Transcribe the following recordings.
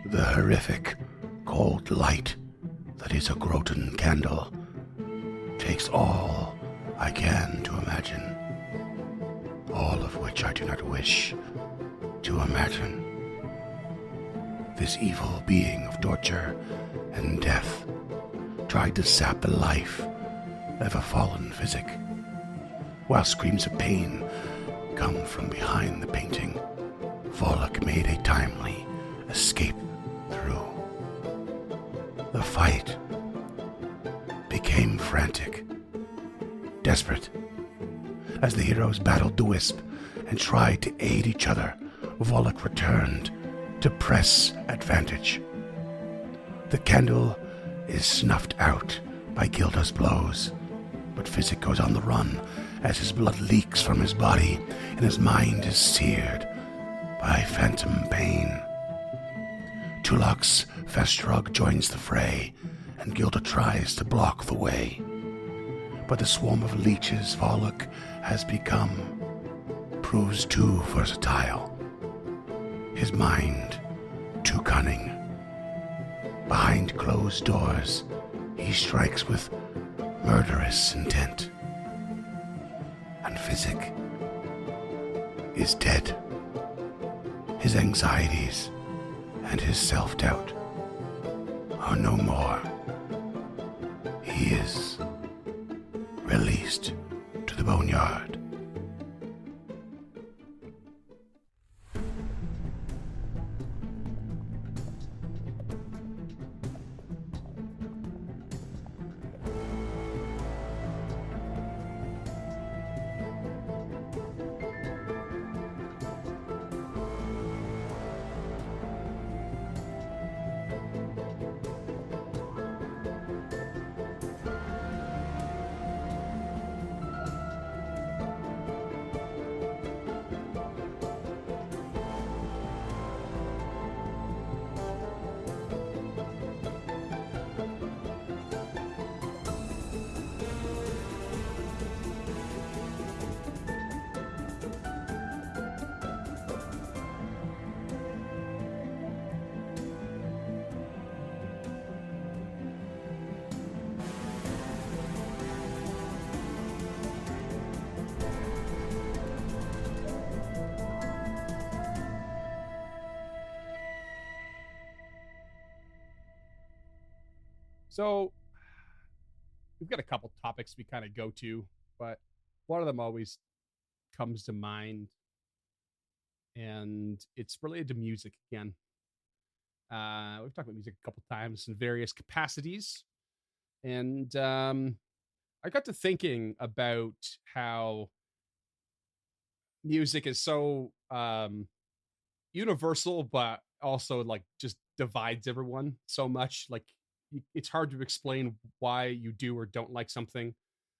The horrific, cold light that is a Groton candle takes all I can to imagine, all of which I do not wish to imagine. This evil being of torture and death tried to sap the life of a fallen physic, while screams of pain come from behind the painting. Volok made a timely escape through. The fight became frantic, desperate. As the heroes battled the wisp and tried to aid each other, Volok returned to press advantage. The candle is snuffed out by Gilda's blows, but Physic goes on the run as his blood leaks from his body and his mind is seared by phantom pain. Tulok's Festrog joins the fray, and Gilda tries to block the way. But the swarm of leeches Volok has become proves too versatile. His mind too cunning. Behind closed doors, he strikes with murderous intent. And Physic is dead. His anxieties and his self-doubt are no more. He is released to the boneyard. So we've got a couple topics we kind of go to, but one of them always comes to mind, and it's related to music again. We've talked about music a couple times in various capacities, and I got to thinking about how music is so universal, but also like just divides everyone so much. Like it's hard to explain why you do or don't like something.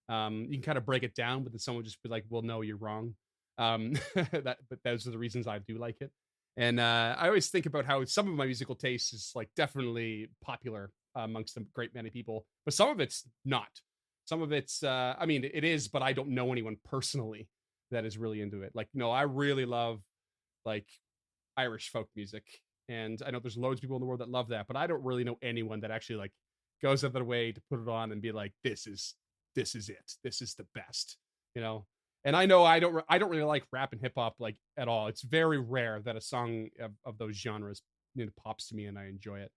You can kind of break it down, but then someone would just be like, "Well, no, you're wrong." But those are the reasons I do like it. And I always think about how some of my musical taste is like definitely popular amongst a great many people, but some of it's not. Some of it's, I mean, it is, but I don't know anyone personally that is really into it. Like, no, I really love like Irish folk music. And I know there's loads of people in the world that love that, but I don't really know anyone that actually like goes out of their way to put it on and be like, this is it. This is the best, you know? And I know I don't really like rap and hip hop like at all. It's very rare that a song of those genres, you know, pops to me and I enjoy it.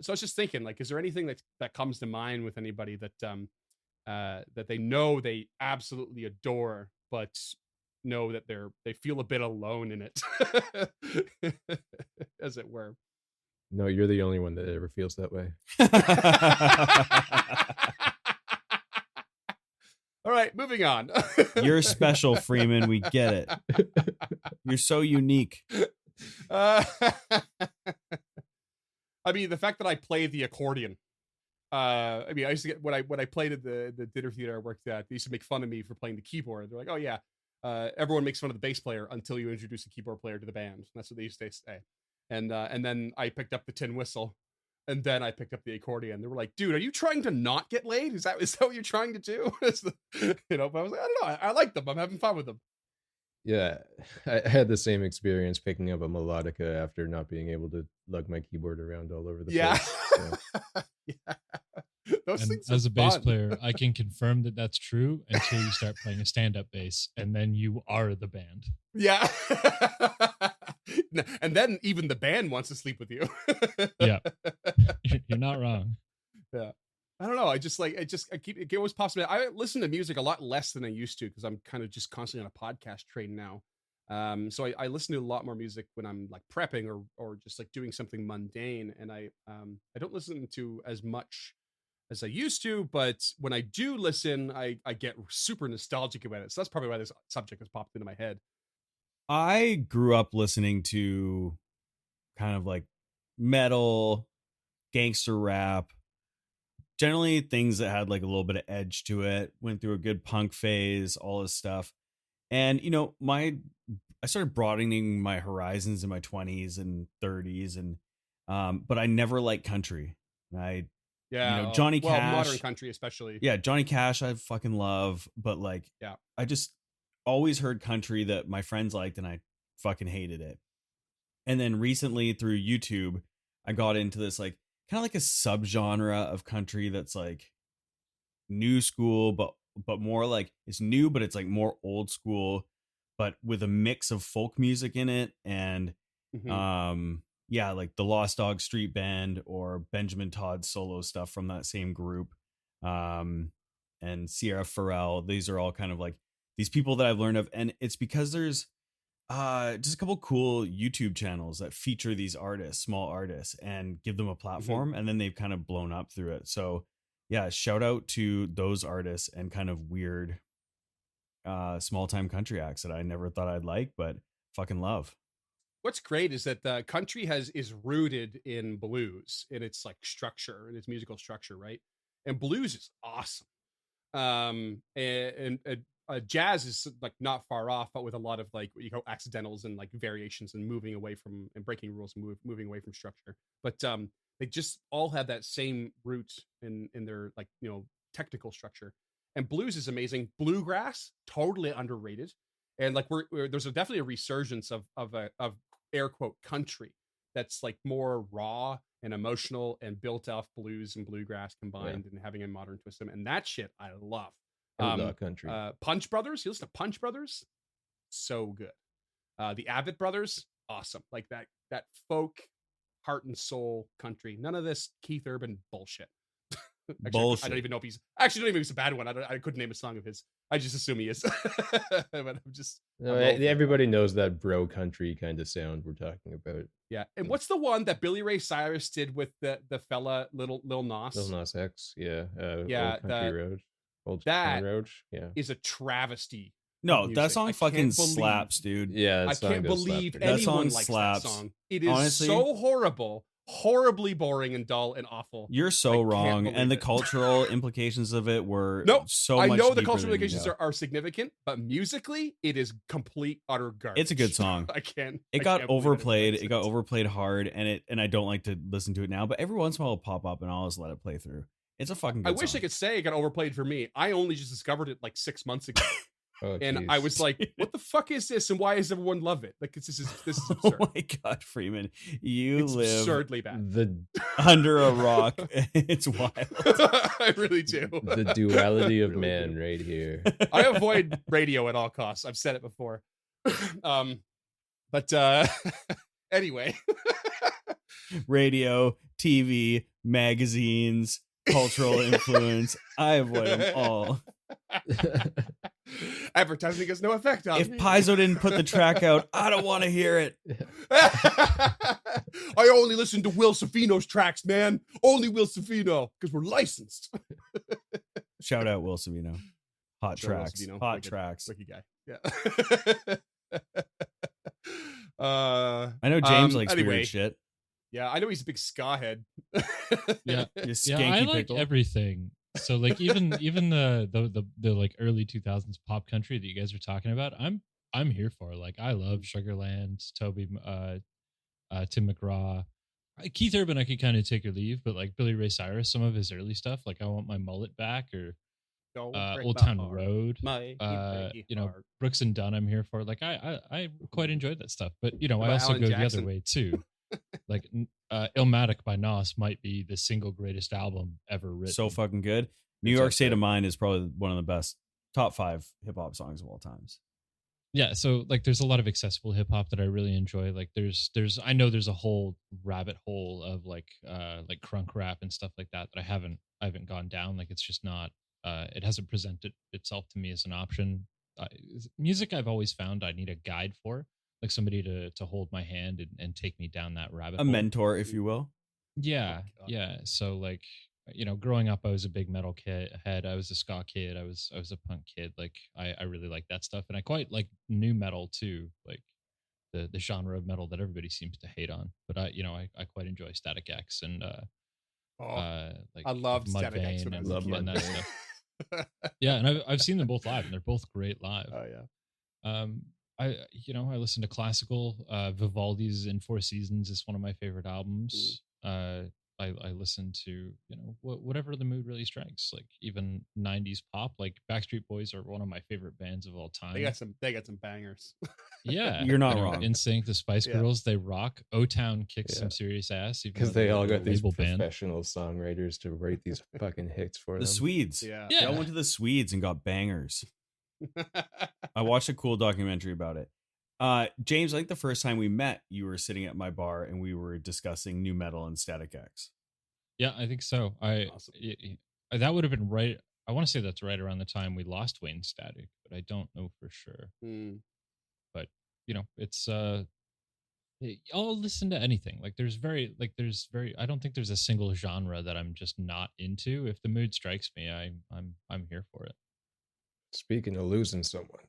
So I was just thinking, like, is there anything that comes to mind with anybody that that they know they absolutely adore, but know that they feel a bit alone in it, as it were. No, you're the only one that ever feels that way. All right, moving on. You're special, Freeman. We get it. You're so unique. I mean, the fact that I play the accordion. I mean, I used to get when I played at the dinner theater I worked at, they used to make fun of me for playing the keyboard. They're like, "Oh yeah, everyone makes fun of the bass player until you introduce a keyboard player to the band." That's what they used to say. And then I picked up the tin whistle, and then I picked up the accordion. They were like, "Dude, are you trying to not get laid? Is that what you're trying to do?" You know, but I was like, I don't know. I like them. I'm having fun with them. Yeah, I had the same experience picking up a melodica after not being able to lug my keyboard around all over the Yeah. place. So, Yeah. Those And things are as a bass fun. player, I can confirm that that's true until you start playing a stand-up bass, and then you are the band. Yeah. And then even the band wants to sleep with you. Yeah. You're not wrong. Yeah. I don't know. It always pops in. I listen to music a lot less than I used to because I'm kind of just constantly on a podcast train now. So I listen to a lot more music when I'm like prepping or just like doing something mundane. And I don't listen to as much as I used to, but when I do listen, I get super nostalgic about it. So that's probably why this subject has popped into my head. I grew up listening to kind of like metal, gangster rap, generally things that had like a little bit of edge to it. Went through a good punk phase, all this stuff. And I started broadening my horizons in my 20s and 30s, and but I never liked country. I Yeah. Johnny Well, modern Cash. country, especially. Yeah, Johnny Cash I fucking love, but like Yeah. I just always heard country that my friends liked and I fucking hated it. And then recently through YouTube, I got into this like kind of like a subgenre of country that's like new school, but more like it's new, but it's like more old school, but with a mix of folk music in it. And Mhm. yeah, like the Lost Dog Street Band or Benjamin Todd's solo stuff from that same group. And Sierra Farrell. These are all kind of like these people that I've learned of, and it's because there's just a couple cool YouTube channels that feature these artists, small artists, and give them a platform, and then they've kind of blown up through it. So yeah, shout out to those artists and kind of weird small time country acts that I never thought I'd like, but fucking love. What's great is that the country is rooted in blues in its like structure and its musical structure, right? And blues is awesome. And jazz is like not far off, but with a lot of like what you call accidentals and like variations and moving away from and breaking rules and moving away from structure. But they just all have that same root in their like technical structure. And blues is amazing. Bluegrass totally underrated. And like there's definitely a resurgence of air quote country that's like more raw and emotional and built off blues and bluegrass combined and having a modern twist to them. And that shit I love. outlaw country. Punch Brothers. You listen to Punch Brothers? So good. The Abbott Brothers, awesome. Like that folk heart and soul country. None of this Keith Urban bullshit. Actually, Bullshit. I don't even know if he's actually don't even know if he's a bad one. I couldn't name a song of his. I just assume he is. But I'm just No, I'm over it. everybody knows that bro country kind of sound we're talking about. Yeah. And what's the one that Billy Ray Cyrus did with the fella Lil Nas? Lil Nas X, yeah. Yeah, Old Country Road. Old that Town Road, yeah. is a travesty. No, of that music. song I fucking can't believe- slaps, dude. Yeah, I that song can't does slap believe pretty That good. anyone song likes slaps. that song. It is Honestly, so horrible, horribly boring and dull and awful. You're so I can't wrong, believe and the it. cultural implications of it were Nope. so I much know the deeper cultural than you implications know. are significant, but musically, it is complete utter garbage. It's a good song. I can't. It I got can't believe overplayed. makes It got sense. overplayed hard, and I don't like to listen to it now. But every once in a while, it'll pop up, and I'll just let it play through. It's a fucking. I Good wish song. I could say it got overplayed for me. I only just discovered it like 6 months ago, Oh, and I jeez. was like, "What the fuck is this? And why is everyone love it? Like, this is Oh absurd. my god, Freeman, you It's live absurdly bad. the under a rock. It's wild. I really do. the duality of Really man do. right here. I avoid radio at all costs. I've said it before. But anyway, Radio, TV, magazines, cultural influence. I avoid them all. advertising has no effect on If me. Paizo didn't put the track out, I don't want to hear it. I only listen to Will Savino's tracks, man. Only Will Savino, because we're licensed. Shout out Will Savino. Hot Shout out Will tracks. Savino. Hot Wicked. tracks. Wicked guy. Yeah. I know James likes anyway, weird shit. Yeah, I know he's a big ska head. Yeah. You Yeah, skanky I like pickle. everything. So like even the like early 2000s pop country that you guys were talking about, I'm here for. Like I love Sugarland, Toby, Tim McGraw, Keith Urban. I could kind of take or leave, but like Billy Ray Cyrus, some of his early stuff, like I Want My Mullet Back or Don't break Old my Town heart. Road, My you know, heart. Brooks and Dunn. I'm here for. Like, I quite enjoyed that stuff, but you know, What I about also Alan go the Jackson? other way too. Like, Illmatic by Nas might be the single greatest album ever written. So fucking good. New It's York up State there. of Mind is probably one of the best top 5 hip hop songs of all times. Yeah, so like there's a lot of accessible hip hop that I really enjoy. Like there's I know there's a whole rabbit hole of like crunk rap and stuff like that I haven't gone down. Like it's just not it hasn't presented itself to me as an option. Music I've always found I need a guide for, like somebody to hold my hand and take me down that rabbit A hole. mentor, if you will. Yeah, God. yeah. So like, you know, growing up, I was a big metal head. I was a ska kid. I was a punk kid. Like I really like that stuff, and I quite like new metal too. Like the genre of metal that everybody seems to hate on. But I quite enjoy Static X and like I loved Static X Mudvayne when I was a Love kid. and that Mudvayne. stuff. Yeah, and I've seen them both live, and they're both great live. Oh yeah. I listen to classical. Vivaldi's In Four Seasons is one of my favorite albums. I listen to whatever the mood really strikes. Like even '90s pop, like Backstreet Boys are one of my favorite bands of all time. They got some bangers. Yeah, You're not wrong. NSYNC, the Spice Yeah. Girls, they rock. O Town kicks Yeah. some serious ass Because they all got these label band. professional songwriters to write these fucking hits for The them. Swedes. Yeah. They all went to the Swedes and got bangers. I watched a cool documentary about it. James, I think the first time we met, you were sitting at my bar and we were discussing new metal and Static X. Yeah, I think so. Awesome. That would have been right. I want to say that's right around the time we lost Wayne Static, but I don't know for sure. But it's I'll listen to anything. Like there's very I don't think there's a single genre that I'm just not into. If the mood strikes me, I'm here for it. Speaking of losing someone,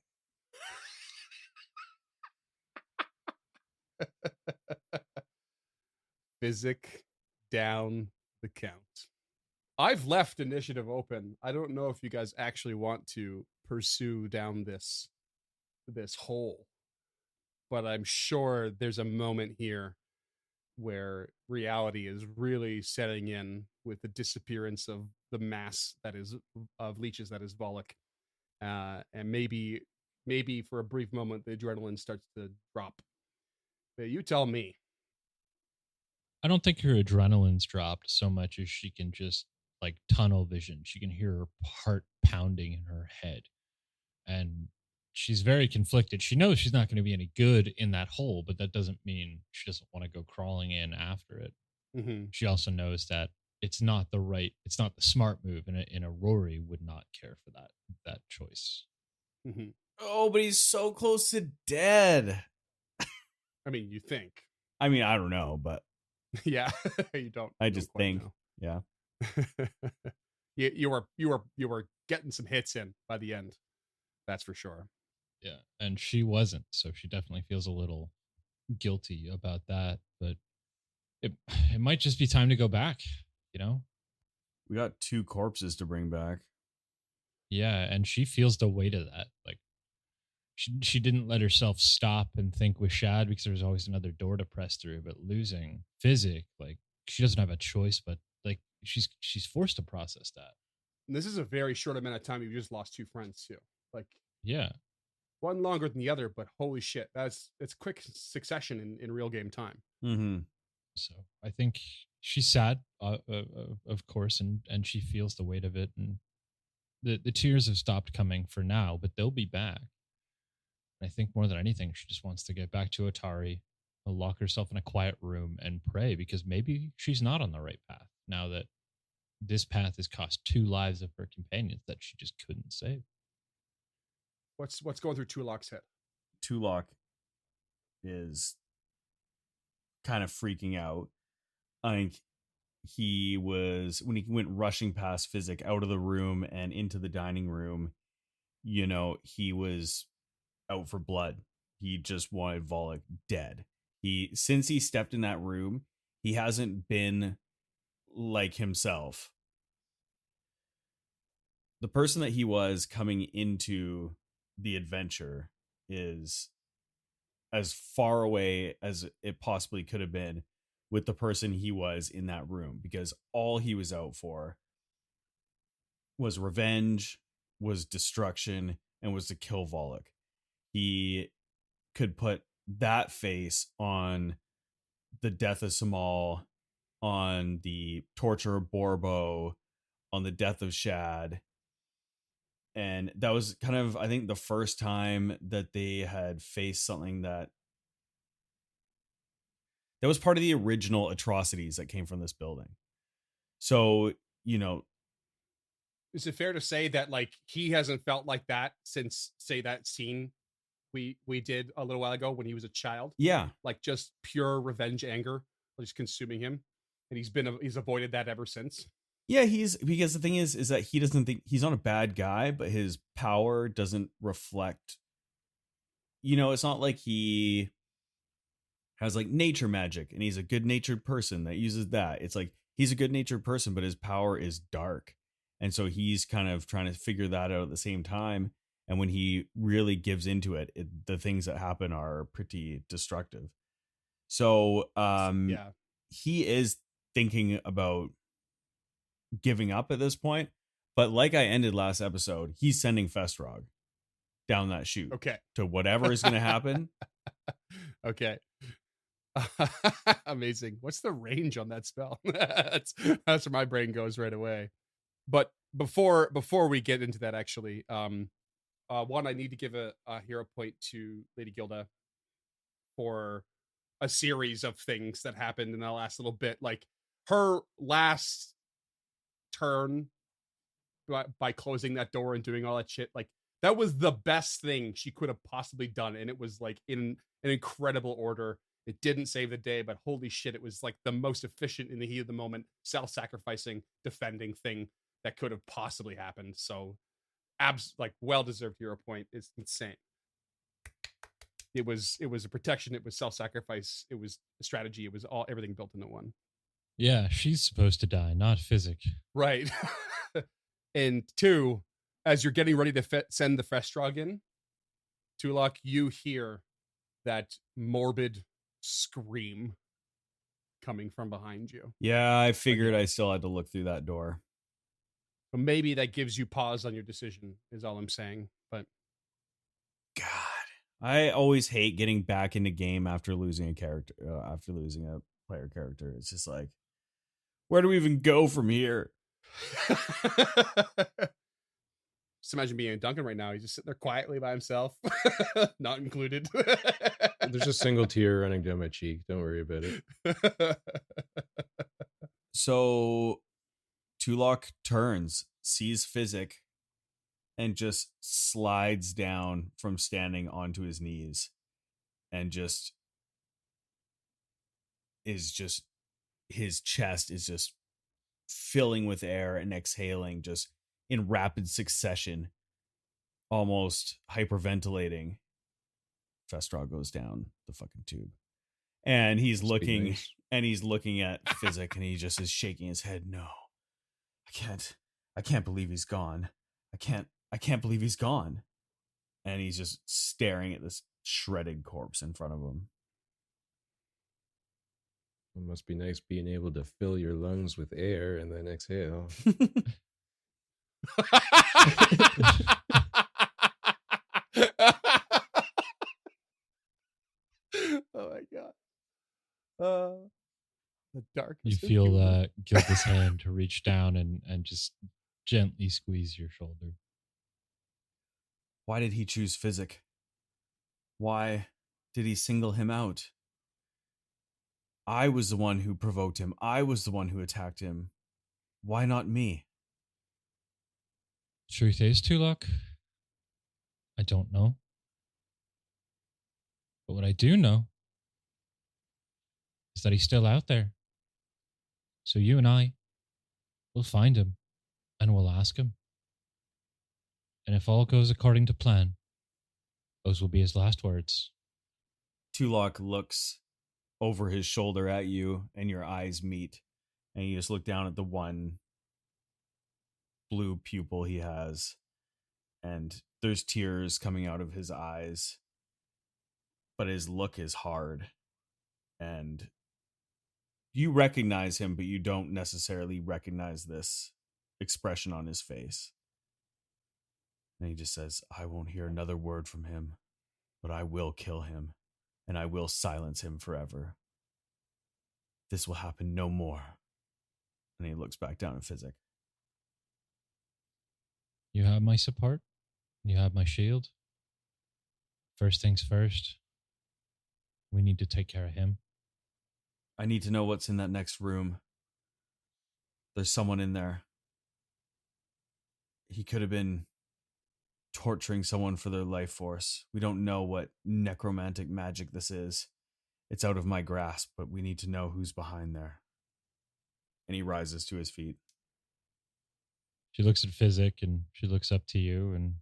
Physic down the count. I've left initiative open. I don't know if you guys actually want to pursue down this hole, but I'm sure there's a moment here where reality is really setting in with the disappearance of the mass that is of leeches that is Volek, and maybe for a brief moment the adrenaline starts to drop. But you tell me. I don't think her adrenaline's dropped so much as she can just like tunnel vision. She can hear her heart pounding in her head. And she's very conflicted. She knows she's not going to be any good in that hole, but that doesn't mean she doesn't want to go crawling in after it. Mm-hmm. She also knows that it's not the smart move, and a Rory would not care for that choice. Mm-hmm. Oh, but he's so close to dead. I mean, you think. I mean, I don't know, but Yeah, you don't. I you don't just quite think, know. yeah. you were getting some hits in by the end. That's for sure. Yeah, and she wasn't, so she definitely feels a little guilty about that. But it might just be time to go back. We got 2 corpses to bring back. Yeah, and she feels the weight of that. Like she didn't let herself stop and think with Shad because there was always another door to press through. But losing Physic, like she doesn't have a choice, but like she's forced to process that. And this is a very short amount of time. You just lost 2 friends too. Like Yeah. one longer than the other, but holy shit, it's quick succession in real game time. Mm-hmm. So I think she's sad, of course, and she feels the weight of it, and the tears have stopped coming for now, but they'll be back. I think more than anything, she just wants to get back to Atari, lock herself in a quiet room and pray, because maybe she's not on the right path now that this path has cost 2 lives of her companions that she just couldn't save. What's going through Tulok's head? Tulok is kind of freaking out. I think he was, when he went rushing past Physic out of the room and into the dining room, he was out for blood. He just wanted Volek dead. Since he stepped in that room, he hasn't been like himself. The person that he was coming into the adventure is as far away as it possibly could have been with the person he was in that room, because all he was out for was revenge was destruction and was to kill Volok. He could put that face on the death of Samal, on the torture of Borbo, on the death of Shad. And that was kind of, I think, the first time that they had faced something that was part of the original atrocities that came from this building. So, you know, Is it fair to say that like he hasn't felt like that since, say, that scene we did a little while ago when he was a child? yeah, Like just pure revenge anger just consuming him, and he's avoided that ever since. yeah, because the thing is that he doesn't think he's not a bad guy, but his power doesn't reflect, you know, it's not like he has like nature magic and he's a good natured person that uses that. It's like he's a good natured person, but his power is dark. And so he's kind of trying to figure that out at the same time. And when he really gives into it, the things that happen are pretty destructive. So Yeah. he is thinking about giving up at this point. But like I ended last episode, he's sending Festrog down that chute Okay. to whatever is going to happen. Okay. Amazing. What's the range on that spell? that's where my brain goes right away. But before we get into that, actually, one, I need to give a hero point to Lady Gilda for a series of things that happened in the last little bit. Like her last turn by closing that door and doing all that shit, like that was the best thing she could have possibly done, and it was like in an incredible order. It didn't save the day, but holy shit, it was like the most efficient in the heat of the moment, self-sacrificing, defending thing that could have possibly happened. So like well-deserved hero point. It's insane. It was a protection, it was self-sacrifice, it was a strategy, it was everything built into one. Yeah, she's supposed to die, not Physic. Right. And two, as you're getting ready to send the Festrog in, Tulok, you hear that morbid scream coming from behind you. Yeah, I figured I still had to look through that door. So maybe that gives you pause on your decision, is all I'm saying. But God, I always hate getting back into game after losing a character, after losing a player character. It's just like, where do we even go from here? just imagine being in Duncan right now. He's just sitting there quietly by himself, not included. There's a single tear running down my cheek. Don't worry about it. So Tulok turns, sees Physic, and just slides down from standing onto his knees, and just his chest is just filling with air and exhaling just in rapid succession, almost hyperventilating. Festrog goes down the fucking tube, and he's looking nice. and he's looking at Physic, and he just is shaking his head. No, I can't believe he's gone. I can't believe he's gone. And he's just staring at this shredded corpse in front of him. It must be nice being able to fill your lungs with air and then exhale. Oh my god. The darkest. You of feel humor. Gilda's hand to reach down and just gently squeeze your shoulder. Why did he choose Physic? Why did he single him out? I was the one who provoked him. I was the one who attacked him. Why not me? Truth is, Tulok, I don't know. But what I do know is that he's still out there. So you and I will find him and we'll ask him. And if all goes according to plan, those will be his last words. Tulok looks over his shoulder at you, and your eyes meet, and you just look down at the one blue pupil he has, and there's tears coming out of his eyes, but his look is hard, and you recognize him, but you don't necessarily recognize this expression on his face. And he just says, I won't hear another word from him, but I will kill him, and I will silence him forever. This will happen no more. And he looks back down at Physic. You have my support. You have my shield. First things first. We need to take care of him. I need to know what's in that next room. There's someone in there. He could have been torturing someone for their life force. We don't know what necromantic magic this is. It's out of my grasp, but we need to know who's behind there. And he rises to his feet. She looks at Physic and she looks up to you, and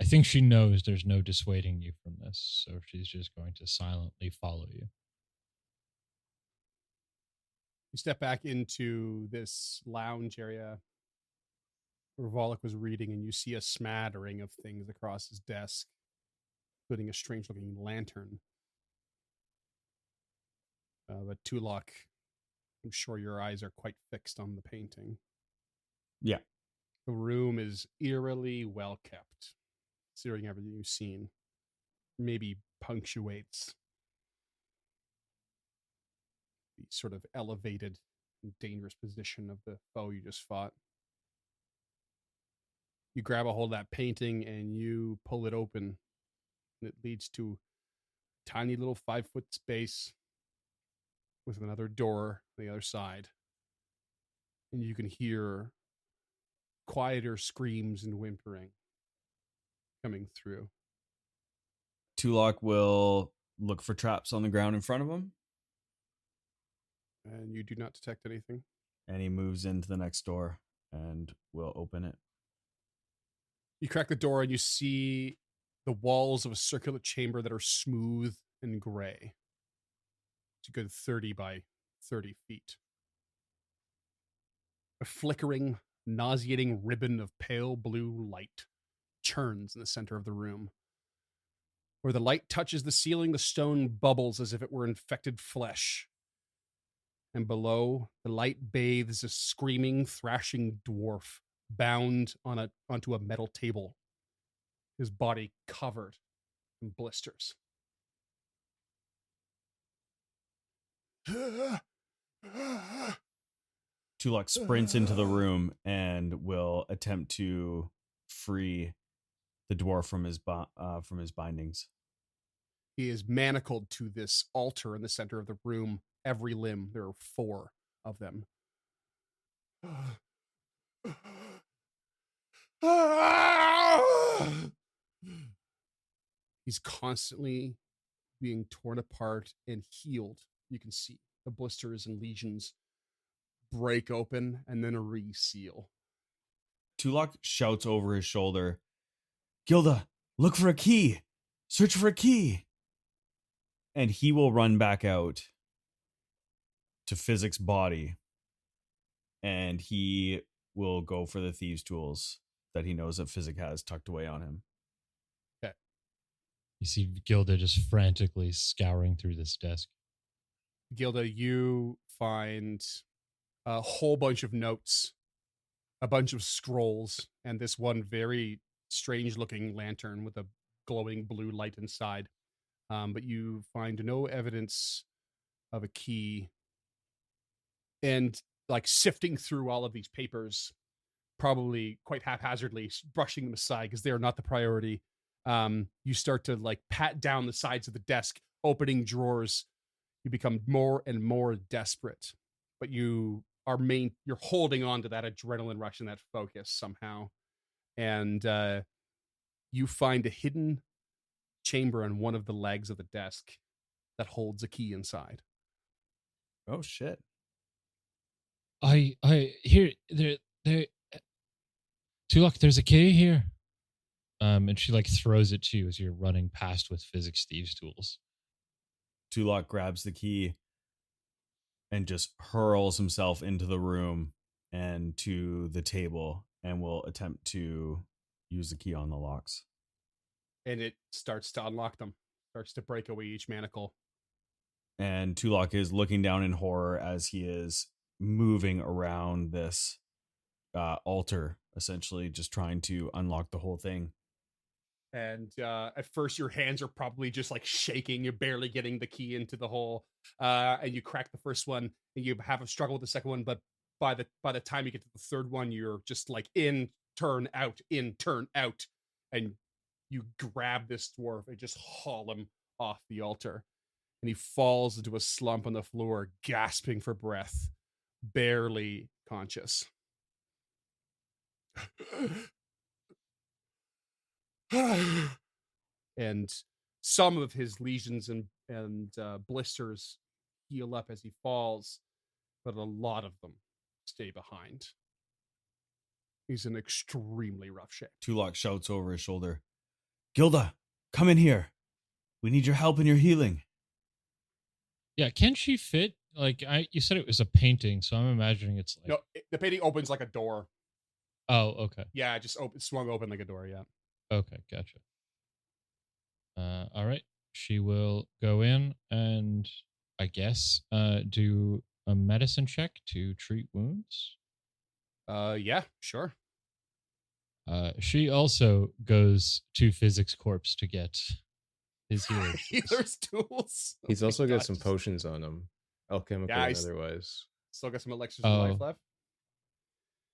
I think she knows there's no dissuading you from this, so she's just going to silently follow you. You step back into this lounge area where Volok was reading, and you see a smattering of things across his desk, including a strange-looking lantern. But Tulok, I'm sure your eyes are quite fixed on the painting. Yeah. The room is eerily well kept, considering everything you've seen. Maybe punctuates the sort of elevated and dangerous position of the foe you just fought. You grab a hold of that painting and you pull it open, and it leads to a tiny little 5-foot space with another door on the other side. And you can hear quieter screams and whimpering coming through. Tulok will look for traps on the ground in front of him. And you do not detect anything. And he moves into the next door and will open it. You crack the door and you see the walls of a circular chamber that are smooth and gray. It's a good 30 by 30 feet. A flickering, nauseating ribbon of pale blue light churns in the center of the room. Where the light touches the ceiling, the stone bubbles as if it were infected flesh. And below, the light bathes a screaming, thrashing dwarf bound onto a metal table, his body covered in blisters. Tulok sprints into the room and will attempt to free the dwarf from his bindings. He is manacled to this altar in the center of the room. Every limb, there are 4 of them. He's constantly being torn apart and healed. You can see the blisters and lesions break open and then reseal. Tulok shouts over his shoulder, Gilda, look for a key. Search for a key. And he will run back out to Physic's body. And he will go for the thieves' tools that he knows that Physic has tucked away on him. Okay. You see Gilda just frantically scouring through this desk. Gilda, you find a whole bunch of notes, a bunch of scrolls, and this one very strange-looking lantern with a glowing blue light inside. But you find no evidence of a key. And like sifting through all of these papers, probably quite haphazardly, brushing them aside because they are not the priority. You start to like pat down the sides of the desk, opening drawers. You become more and more desperate, but you're holding on to that adrenaline rush and that focus somehow. And you find a hidden chamber on one of the legs of the desk that holds a key inside. Oh, shit. Here, Tulok, there's a key here. And she like throws it to you as you're running past with Physics Steve's tools. Tulok grabs the key and just hurls himself into the room and to the table and will attempt to use the key on the locks. And it starts to unlock them, starts to break away each manacle. And Tulok is looking down in horror as he is moving around this altar, essentially just trying to unlock the whole thing. And at first your hands are probably just like shaking, you're barely getting the key into the hole, and you crack the first one and you have a struggle with the second one, but by the time you get to the third one, you're just like in, turn out, and you grab this dwarf and just haul him off the altar, and he falls into a slump on the floor, gasping for breath, barely conscious. And some of his lesions and blisters heal up as he falls, but a lot of them stay behind. He's in extremely rough shape. Tulok shouts over his shoulder, "Gilda, come in here. We need your help in your healing." Yeah, can she fit? Like you said, it was a painting, so I'm imagining it's like. No, the painting opens like a door. Oh, okay. Yeah, it just swung open like a door. Yeah. Okay, gotcha. All right. She will go in and I guess do a medicine check to treat wounds. Yeah, sure. She also goes to Physics Corpse to get his healer. Healer's tools. He's Oh also my got gosh. some potions on him, alchemical Yeah, and otherwise. Still got some elixirs of life Oh. left.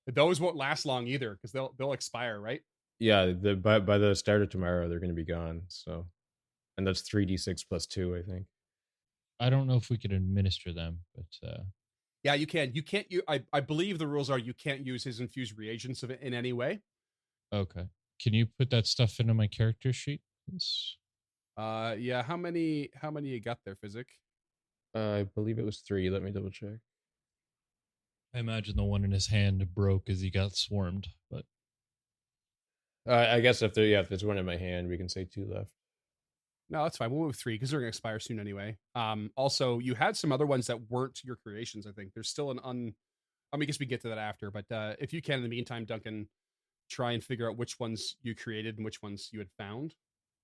Those won't last long either because they'll expire, right? Yeah, by the start of tomorrow, they're going to be gone. So, and that's 3d6 plus 2, I think. I don't know if we could administer them, but Yeah, you can. You can't. I believe the rules are you can't use his infused reagents in any way. okay. Can you put that stuff into my character sheet, please? Yeah. How many you got there, Physic? I believe it was 3. Let me double check. I imagine the one in his hand broke as he got swarmed, but I guess if there's one in my hand, we can say 2 left. No, that's fine. We'll move 3 because they're gonna expire soon anyway. Also, you had some other ones that weren't your creations. I think there's still I mean, I guess we get to that after. But if you can, in the meantime, Duncan, try and figure out which ones you created and which ones you had found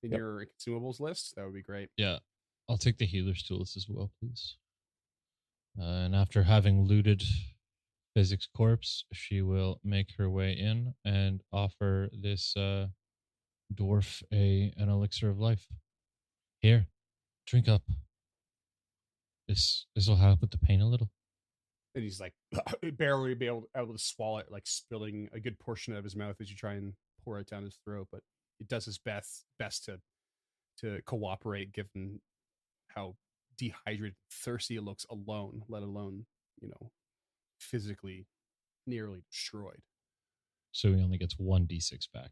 in Yep. your consumables list. That would be great. yeah, I'll take the healer's tools as well, please. And after having looted Physics Corpse, she will make her way in and offer this dwarf an elixir of life. Here, drink up. This will help with the pain a little. And he's like barely able to swallow it, like spilling a good portion out of his mouth as you try and pour it down his throat. But it does his best to cooperate, given how dehydrated, thirsty it looks alone, let alone physically nearly destroyed. So he only gets 1d6 back.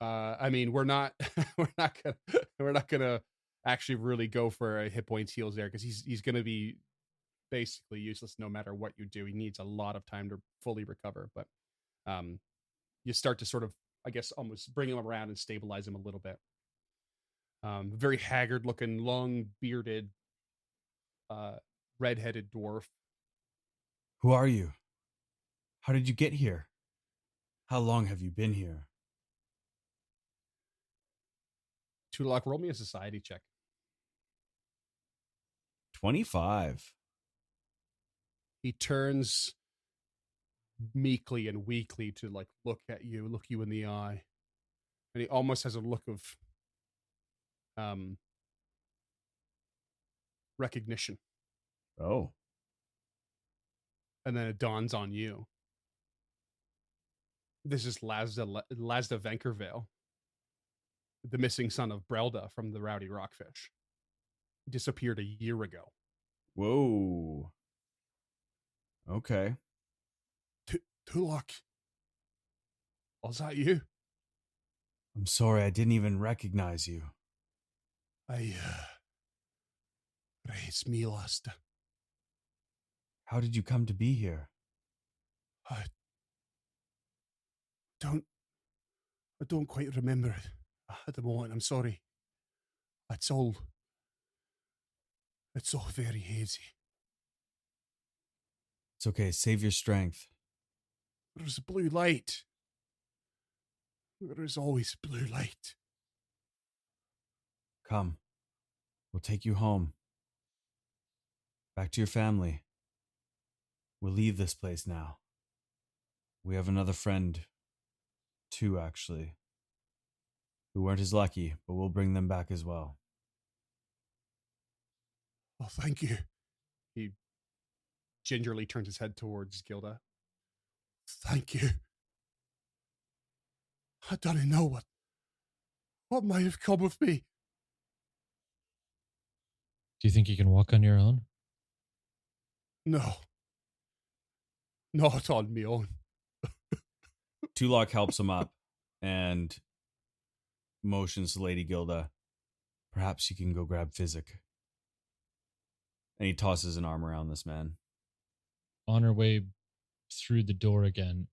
I mean, we're not we're not gonna actually really go for a hit points heals there because he's gonna be basically useless no matter what you do. He needs a lot of time to fully recover, but you start to sort of, I guess, almost bring him around and stabilize him a little bit. Very haggard looking, long bearded, redheaded dwarf. "Who are you? How did you get here? How long have you been here?" Tulok, roll me a society check. 25. He turns meekly and weakly to like look you in the eye, and he almost has a look of recognition. Oh. And then it dawns on you. This is Lazda Vankervale, the missing son of Brelda from the Rowdy Rockfish. He disappeared a year ago. Whoa. Okay. Tulok, was that you? I'm sorry, I didn't even recognize you. It's me, Lasta. How did you come to be here? I don't quite remember it at the moment. I'm sorry. It's all very hazy. It's okay, save your strength. There's a blue light. There is always blue light. Come. We'll take you home. Back to your family. We'll leave this place now. We have another friend, two actually, who weren't as lucky, but we'll bring them back as well. Oh, thank you. He gingerly turns his head towards Gilda. Thank you. I don't know what might have come with me. Do you think you can walk on your own? No. Not on me own. Tulok helps him up and motions to Lady Gilda. Perhaps you can go grab Physic. And he tosses an arm around this man. On her way through the door again,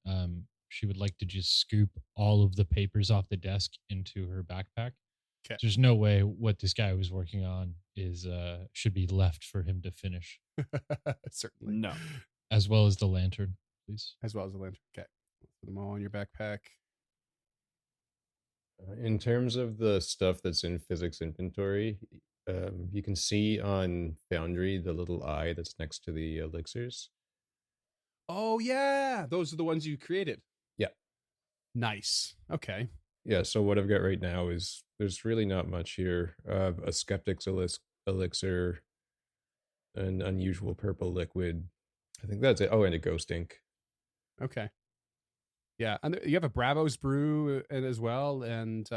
she would like to just scoop all of the papers off the desk into her backpack. Okay. There's no way what this guy was working on is should be left for him to finish, Certainly. No. as well as the lantern, please. As well as the lantern. Okay. Put them all in your backpack. In terms of the stuff that's in physics inventory, you can see on Foundry the little eye that's next to the elixirs. Oh, yeah. Those are the ones you created. Yeah. Nice. Okay. Yeah, so what I've got right now is there's really not much here. A skeptic's elixir, an unusual purple liquid. I think that's it. Oh, and a ghost ink. Okay. Yeah. And you have a Bravos brew as well. And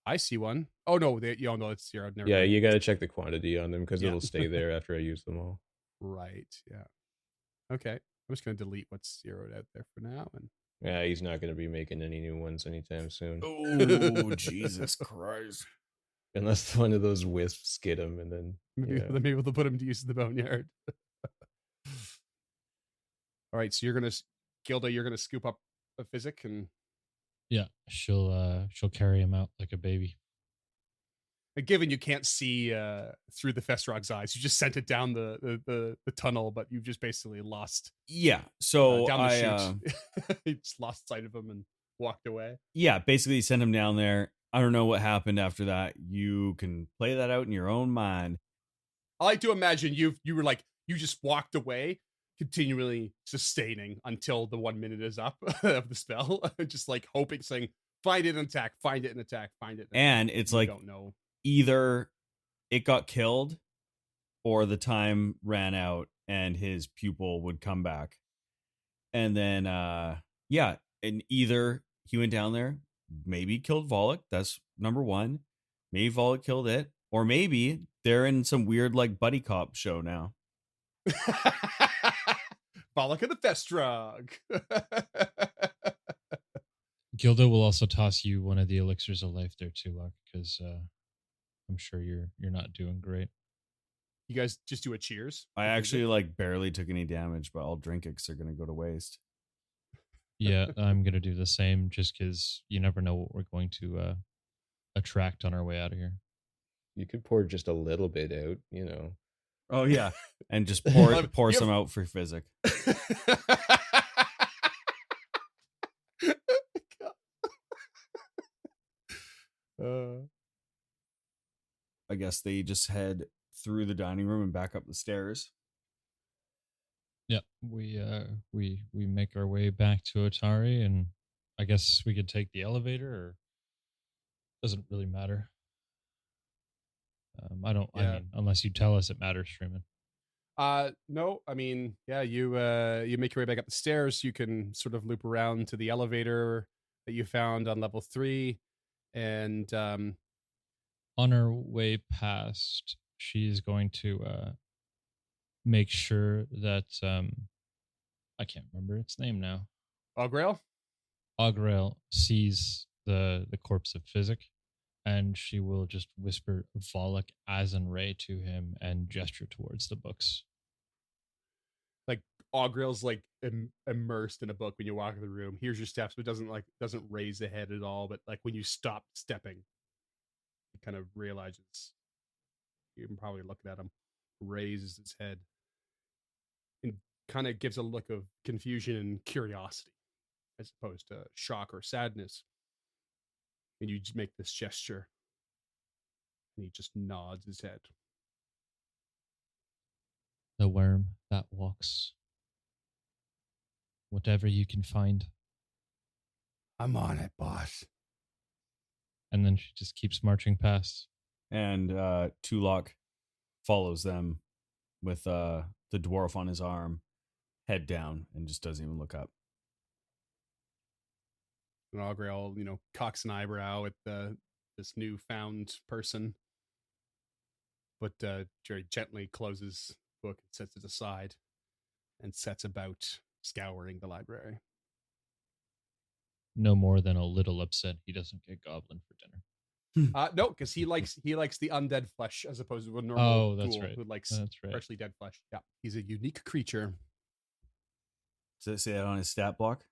I see one. Oh, no. You all know it's zero. Never Yeah, mind. you got to check the quantity on them because Yeah. it'll stay there after I use them all. Right. Yeah. Okay. I'm just going to delete what's zeroed out there for now. And Yeah, he's not going to be making any new ones anytime soon. Oh, Jesus Christ. Unless one of those wisps get him and then... maybe they'll put him to use in the boneyard. All right. So Gilda, you're going to scoop up a Physic and Yeah, she'll carry him out like a baby. given you can't see through the Festrog's eyes, you just sent it down the tunnel, but you've just basically lost Yeah. So down the I chute. You just lost sight of him and walked away. yeah, basically send him down there. I don't know what happened after that. You can play that out in your own mind. I like to imagine you were like you just walked away, continually sustaining until the 1 minute is up of the spell, just like hoping, saying, "Find it and attack, find it and attack, find it." And it's you like don't know. either it got killed or the time ran out and his pupil would come back. And then yeah, and either he went down there, maybe killed Volok, that's number one. Maybe Volok killed it, or maybe they're in some weird like buddy cop show now. Bollock of the Festrog. Gilda will also toss you one of the elixirs of life there too, Luck, because I'm sure you're not doing great. You guys just do a cheers. I actually like barely took any damage, but I'll drink it because they're gonna go to waste. Yeah, I'm gonna do the same just because you never know what we're going to attract on our way out of here. You could pour just a little bit out, you know. Oh yeah, and just pour You some have- out for Physic. I guess they just head through the dining room and back up the stairs. Yeah, we make our way back to Otari, and I guess we could take the elevator, or doesn't really matter. I don't. I Yeah. mean, unless you tell us it matters, Freeman. No, I mean, yeah, you make your way back up the stairs. You can sort of loop around to the elevator that you found on level 3, and On our way past, she's going to make sure that I can't remember its name now. Augrail. Augrail sees the corpse of Physic, and she will just whisper Volok as and Ray to him and gesture towards the books. Like Augrail's like immersed in a book when you walk in the room. Here's your steps, but doesn't raise the head at all. But like when you stop stepping, it kind of realizes you can probably look at him, raises its head, and kind of gives a look of confusion and curiosity, as opposed to shock or sadness. And you just make this gesture, and he just nods his head. The worm that walks. whatever you can find. I'm on it, boss. And then she just keeps marching past. And Tulok follows them with the dwarf on his arm, head down, and just doesn't even look up. And Augrel, cocks an eyebrow at this newfound person, but Jerry gently closes the book and sets it aside and sets about scouring the library. No more than a little upset he doesn't get goblin for dinner. No, because he likes the undead flesh as opposed to a normal Oh, that's ghoul right. who likes That's right. freshly dead flesh. Yeah, he's a unique creature. Does it say that on his stat block?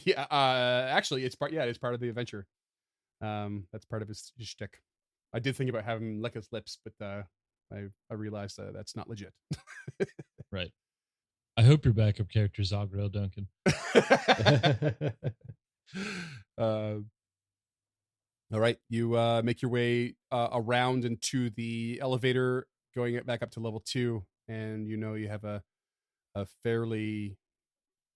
Yeah, actually, it's part of the adventure. That's part of his shtick. I did think about having him lick his lips, but I realized that's not legit. Right. I hope your backup character is Augrel Duncan. All right, you make your way around into the elevator, going back up to level 2, and you have a fairly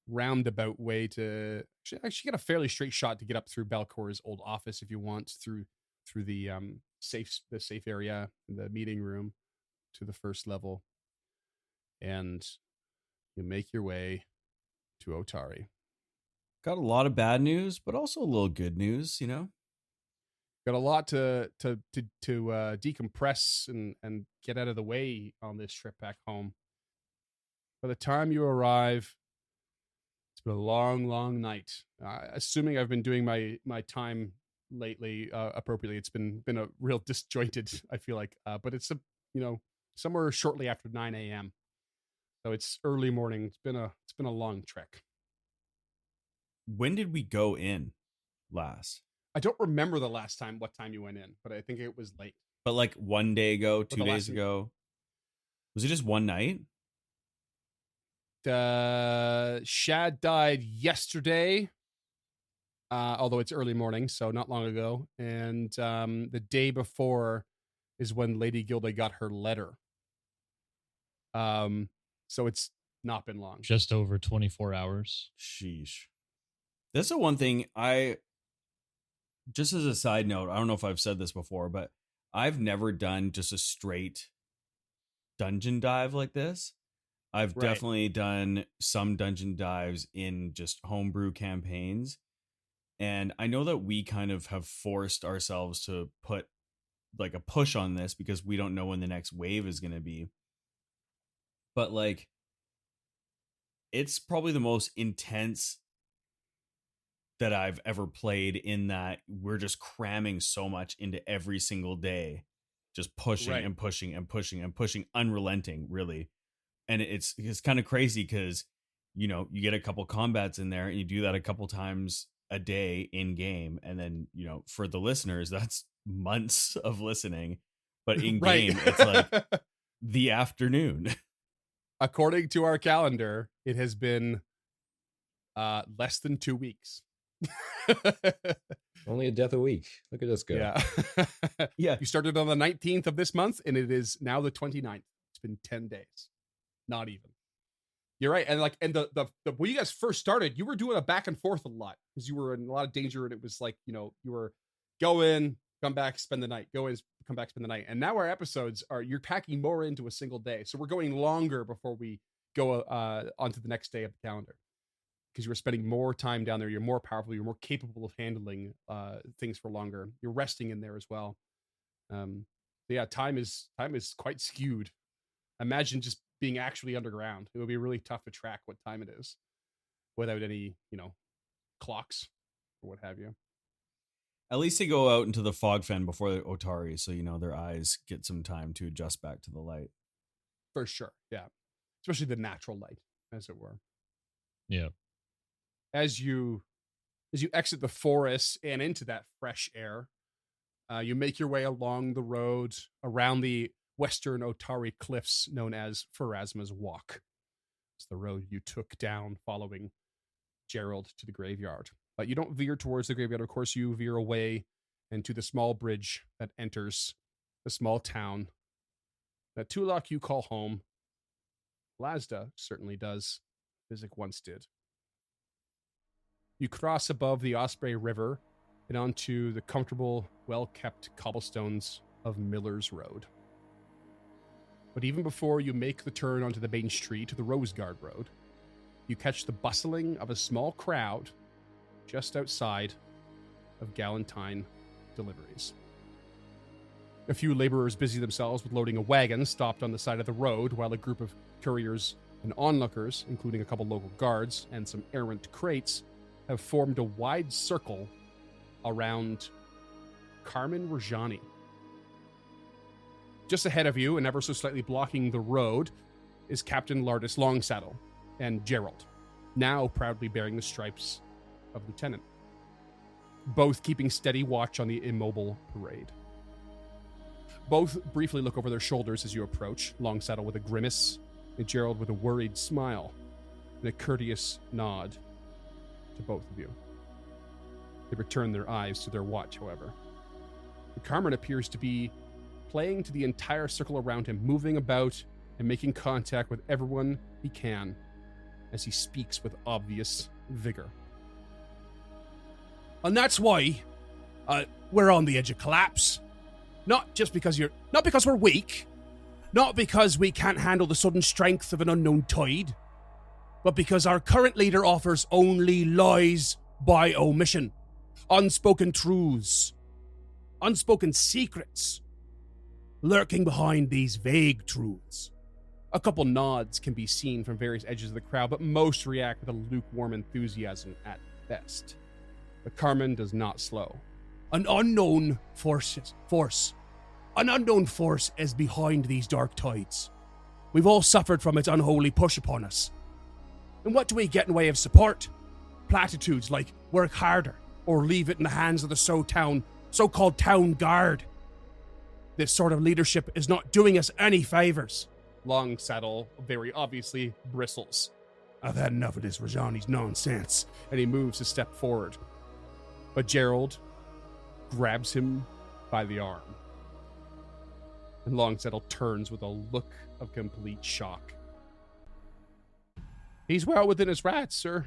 roundabout way to actually get a fairly straight shot to get up through Balcor's old office if you want, through the safe area, the meeting room, to the first level, and you make your way to Otari. Got a lot of bad news, but also a little good news, Got a lot to decompress and get out of the way on this trip back home. By the time you arrive, it's been a long night. Assuming I've been doing my time lately appropriately, it's been a real disjointed, I feel like, but it's somewhere shortly after 9 a.m. So it's early morning. It's been a long trek. When did we go in last? I don't remember what time you went in, but I think it was late. But like 1 day ago, the 2 last days night- ago? Was it just one night? Shad died yesterday, although it's early morning, so not long ago. And the day before is when Lady Gilda got her letter. So it's not been long. Just over 24 hours. Sheesh. That's the one thing just as a side note, I don't know if I've said this before, but I've never done just a straight dungeon dive like this. I've Right. definitely done some dungeon dives in just homebrew campaigns. And I know that we kind of have forced ourselves to put like a push on this because we don't know when the next wave is going to be. But like, it's probably the most intense that I've ever played, in that we're just cramming so much into every single day, just pushing Right. and pushing and pushing and pushing, unrelenting, really. And it's kind of crazy because you get a couple combats in there and you do that a couple times a day in game, and then for the listeners that's months of listening, but in game it's like the afternoon. According to our calendar, it has been less than 2 weeks. Only a death a week. Look at us go. Yeah. Yeah. You started on the 19th of this month, and it is now the 29th. It's been 10 days. Not even. You're right. And the when you guys first started, you were doing a back and forth a lot because you were in a lot of danger, and it was like, you were go in, come back, spend the night, go in, come back, spend the night. And now our episodes you're packing more into a single day. So we're going longer before we go onto the next day of the calendar, because you were spending more time down there. You're more powerful. You're more capable of handling things for longer. You're resting in there as well. Yeah, time is quite skewed. Imagine just being actually underground. It would be really tough to track what time it is without any, clocks or what have you. At least they go out into the fog fen before the Otari, so their eyes get some time to adjust back to the light. For sure, yeah. Especially the natural light, as it were. Yeah. As you exit the forest and into that fresh air, you make your way along the road around the western Otari cliffs known as Pharasma's Walk. It's the road you took down following Gerald to the graveyard. But you don't veer towards the graveyard. Of course, you veer away into the small bridge that enters the small town that Tulok you call home. Lazda certainly does Physic once did. You cross above the Osprey River and onto the comfortable, well-kept cobblestones of Miller's Road. But even before you make the turn onto the main street, the Rose Guard Road, you catch the bustling of a small crowd just outside of Galentine Deliveries. A few laborers busy themselves with loading a wagon stopped on the side of the road, while a group of couriers and onlookers, including a couple local guards and some errant crates, have formed a wide circle around Carmen Rajani. Just ahead of you, and ever so slightly blocking the road, is Captain Lardis Longsaddle and Gerald, now proudly bearing the stripes of lieutenant, both keeping steady watch on the immobile parade. Both briefly look over their shoulders as you approach, Longsaddle with a grimace, and Gerald with a worried smile and a courteous nod to both of you. They return their eyes to their watch, however. Carmen appears to be playing to the entire circle around him, moving about and making contact with everyone he can as he speaks with obvious vigor. And that's why we're on the edge of collapse. Not because we're weak, not because we can't handle the sudden strength of an unknown tide, but because our current leader offers only lies by omission, unspoken truths, unspoken secrets, lurking behind these vague truths. A couple nods can be seen from various edges of the crowd, but most react with a lukewarm enthusiasm at best. But Carmen does not slow. An unknown force is behind these dark tides. We've all suffered from its unholy push upon us. And what do we get in way of support? Platitudes like work harder or leave it in the hands of the so-called town guard. This sort of leadership is not doing us any favors. Longsaddle very obviously bristles. I've had enough of this Rajani's nonsense, and he moves a step forward. But Gerald grabs him by the arm. And Longsaddle turns with a look of complete shock. He's well within his rights, sir.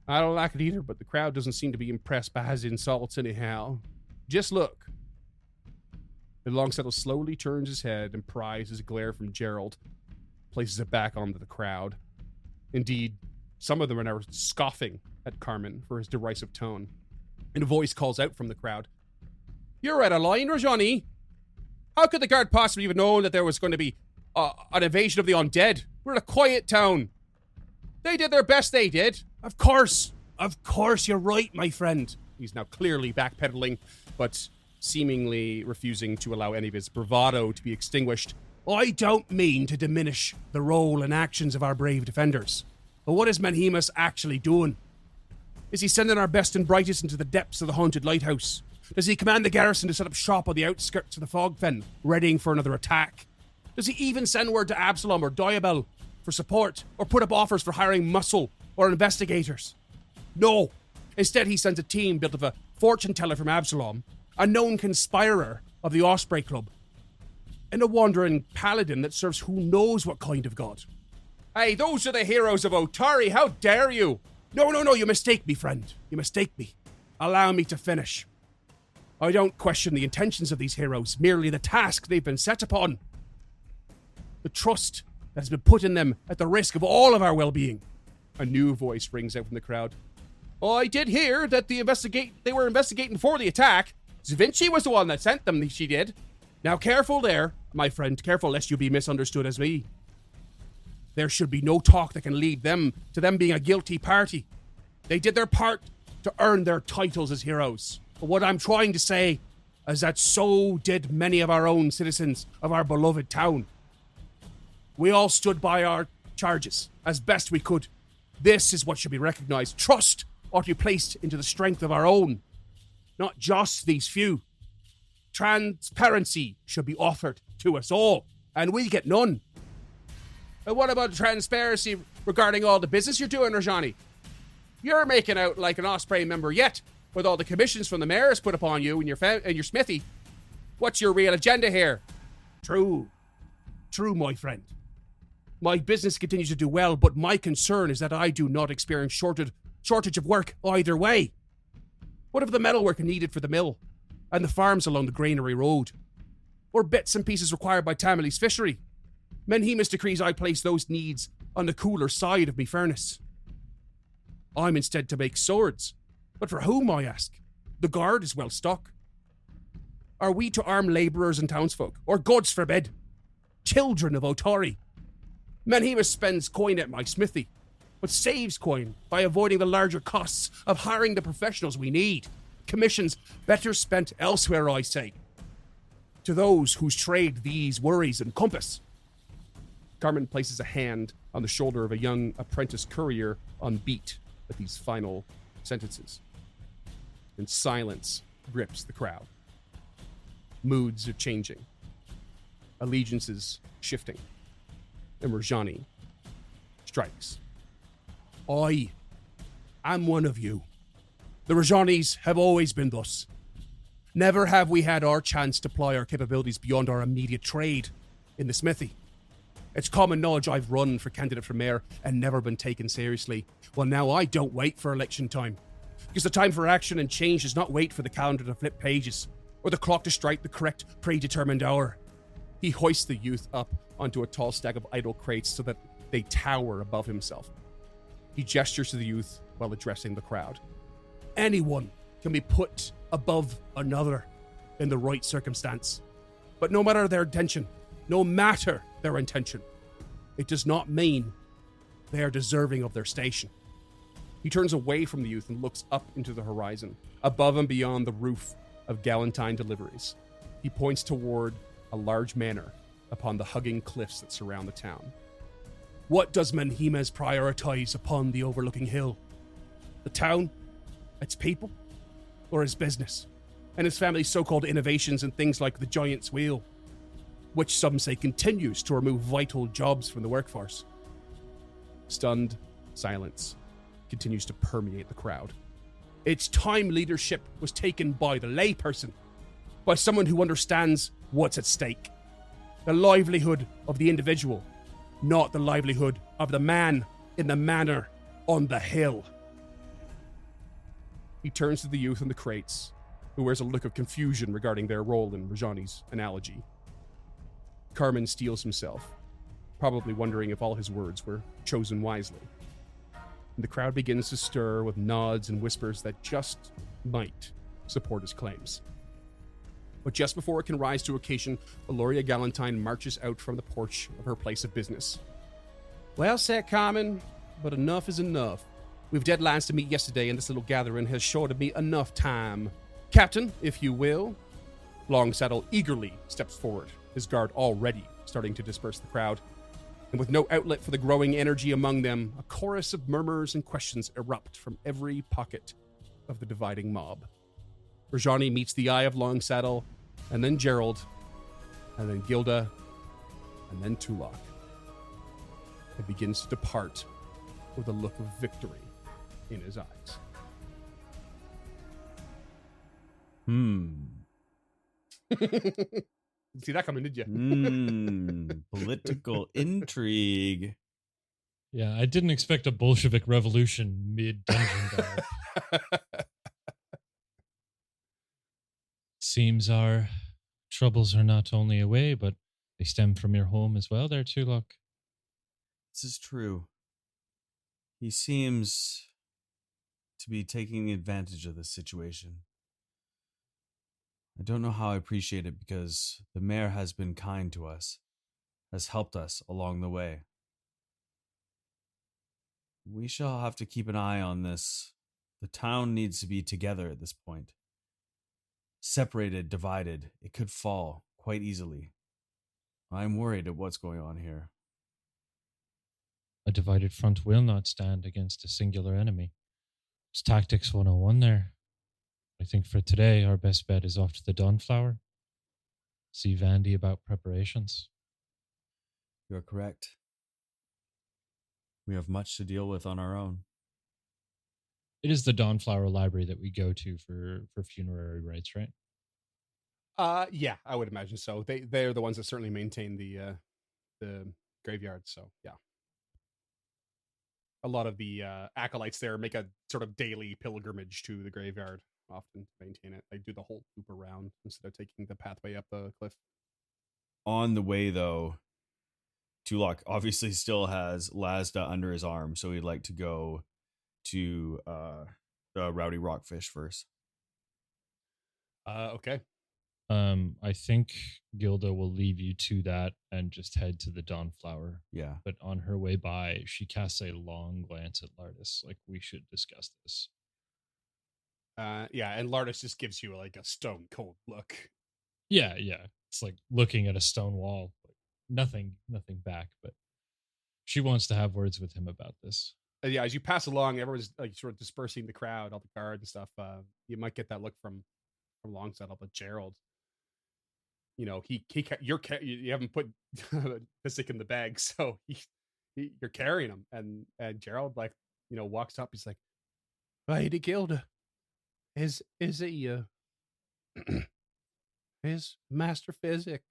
I don't like it either, but the crowd doesn't seem to be impressed by his insults anyhow. Just look. And Longsaddle slowly turns his head and pries his glare from Gerald, places it back onto the crowd. Indeed, some of them are now scoffing at Carmen for his derisive tone. And a voice calls out from the crowd. You're out of line, Rajani. How could the guard possibly have known that there was going to be an invasion of the undead? We're a quiet town. They did their best, they did. Of course, you're right, my friend. He's now clearly backpedaling, but seemingly refusing to allow any of his bravado to be extinguished. I don't mean to diminish the role and actions of our brave defenders, but what is Menhemus actually doing? Is he sending our best and brightest into the depths of the haunted lighthouse? Does he command the garrison to set up shop on the outskirts of the fog fen, readying for another attack? Does he even send word to Absalom or Diabel for support, or put up offers for hiring muscle or investigators? No. Instead, he sends a team built of a fortune teller from Absalom, a known conspirer of the Osprey Club, and a wandering paladin that serves who knows what kind of god. Hey, those are the heroes of Otari. How dare you? No, you mistake me, friend. You mistake me. Allow me to finish. I don't question the intentions of these heroes, merely the task they've been set upon. The trust that has been put in them at the risk of all of our well-being. A new voice rings out from the crowd. I did hear that they were investigating before the attack. Vinci was the one that sent them, she did. Now careful there, my friend, careful lest you be misunderstood as me. There should be no talk that can lead them to them being a guilty party. They did their part to earn their titles as heroes. But what I'm trying to say is that so did many of our own citizens of our beloved town. We all stood by our charges as best we could. This is what should be recognized. Trust ought to be placed into the strength of our own, not just these few. Transparency should be offered to us all, and we get none. And what about transparency regarding all the business you're doing, Rajani? You're making out like an Osprey member yet, with all the commissions from the mayors put upon you and your smithy. What's your real agenda here? True, my friend. My business continues to do well, but my concern is that I do not experience shortage of work either way. What of the metalwork needed for the mill and the farms along the granary road? Or bits and pieces required by Tammany's fishery? Menhemus decrees I place those needs on the cooler side of me furnace. I'm instead to make swords. But for whom, I ask? The guard is well stocked. Are we to arm labourers and townsfolk, or gods forbid, children of Otari? Menhemus spends coin at my smithy, but saves coin by avoiding the larger costs of hiring the professionals we need. Commissions better spent elsewhere, I say. To those whose trade these worries encompass. Carmen places a hand on the shoulder of a young apprentice courier on beat at these final sentences. And silence grips the crowd. Moods are changing. Allegiances shifting. And Rajani strikes. I am one of you. The Rajanis have always been thus. Never have we had our chance to ply our capabilities beyond our immediate trade in the smithy. It's common knowledge I've run for candidate for mayor and never been taken seriously. Well, now I don't wait for election time. Because the time for action and change does not wait for the calendar to flip pages or the clock to strike the correct predetermined hour. He hoists the youth up onto a tall stack of idle crates so that they tower above himself. He gestures to the youth while addressing the crowd. Anyone can be put above another in the right circumstance. But no matter their intention, it does not mean they are deserving of their station. He turns away from the youth and looks up into the horizon, above and beyond the roof of Galentine Deliveries. He points toward a large manor upon the hugging cliffs that surround the town. What does Menhemes prioritize upon the overlooking hill? The town? Its people? Or his business? And his family's so-called innovations in things like the Giant's Wheel, which some say continues to remove vital jobs from the workforce. Stunned silence continues to permeate the crowd. It's time leadership was taken by the layperson, by someone who understands what's at stake. The livelihood of the individual, not the livelihood of the man in the manor on the hill. He turns to the youth in the crates, who wears a look of confusion regarding their role in Rajani's analogy. Carmen steels himself, probably wondering if all his words were chosen wisely. And the crowd begins to stir with nods and whispers that just might support his claims. But just before it can rise to occasion, Valoria Galentine marches out from the porch of her place of business. Well said, Carmen, but enough is enough. We've deadlines to meet yesterday, and this little gathering has shorted me enough time. Captain, if you will. Longsaddle eagerly steps forward, his guard already starting to disperse the crowd. And with no outlet for the growing energy among them, a chorus of murmurs and questions erupt from every pocket of the dividing mob. Rajani meets the eye of Longsaddle, and then Gerald, and then Gilda, and then Tulok. And begins to depart with a look of victory in his eyes. See that coming, did you? Political intrigue. Yeah, I didn't expect a Bolshevik revolution mid-dungeon dive. Seems our troubles are not only away, but they stem from your home as well there, Tulok. This is true. He seems to be taking advantage of this situation. I don't know how I appreciate it because the mayor has been kind to us, has helped us along the way. We shall have to keep an eye on this. The town needs to be together at this point. Separated, divided, it could fall quite easily. I'm worried at what's going on here. A divided front will not stand against a singular enemy. It's Tactics 101 there. I think for today, our best bet is off to the Dawnflower. See Vandy about preparations. You're correct. We have much to deal with on our own. It is the Dawnflower Library that we go to for funerary rites, right? Yeah, I would imagine so. They're the ones that certainly maintain the graveyard. So yeah, a lot of the acolytes there make a sort of daily pilgrimage to the graveyard, often to maintain it. They do the whole loop around instead of taking the pathway up the cliff. On the way, though, Tulok obviously still has Lazda under his arm, so he'd like to go to the Rowdy Rockfish first. Okay. I think Gilda will leave you to that and just head to the Dawnflower. Yeah. But on her way by, she casts a long glance at Lardis, like we should discuss this. Yeah, and Lardis just gives you like a stone cold look. Yeah. It's like looking at a stone wall. Like nothing back, but she wants to have words with him about this. Yeah, as you pass along, everyone's like sort of dispersing the crowd, all the guards and stuff. You might get that look from alongside all, but Gerald, you know, you haven't put Physic in the bag, so you're carrying him, and Gerald, like, you know, walks up. He's like, "Lady Gilda, is he is Master Physic?"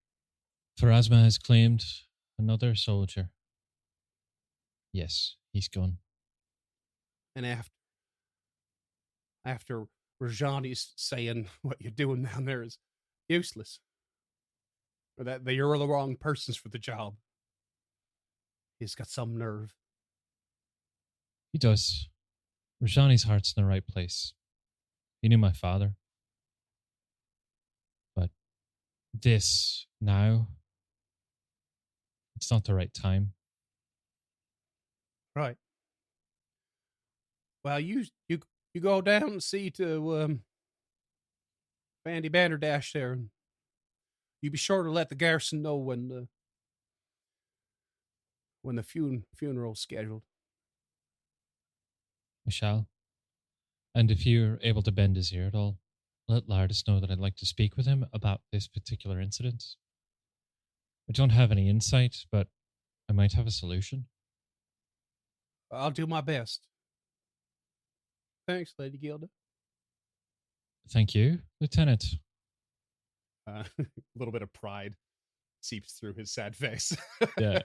Pharasma has claimed another soldier. Yes, he's gone. And after Rajani's saying what you're doing down there is useless, or that you're the wrong persons for the job. He's got some nerve. He does. Rajani's heart's in the right place. He knew my father. But this, now, it's not the right time. Right. Well, you go down and see to Bandy Banderdash there, and you be sure to let the garrison know when the funeral's scheduled. I shall. And if you're able to bend his ear at all, let Lardis know that I'd like to speak with him about this particular incident. I don't have any insight, but I might have a solution. I'll do my best. Thanks, Lady Gilda. Thank you, Lieutenant. A little bit of pride seeps through his sad face. Yeah.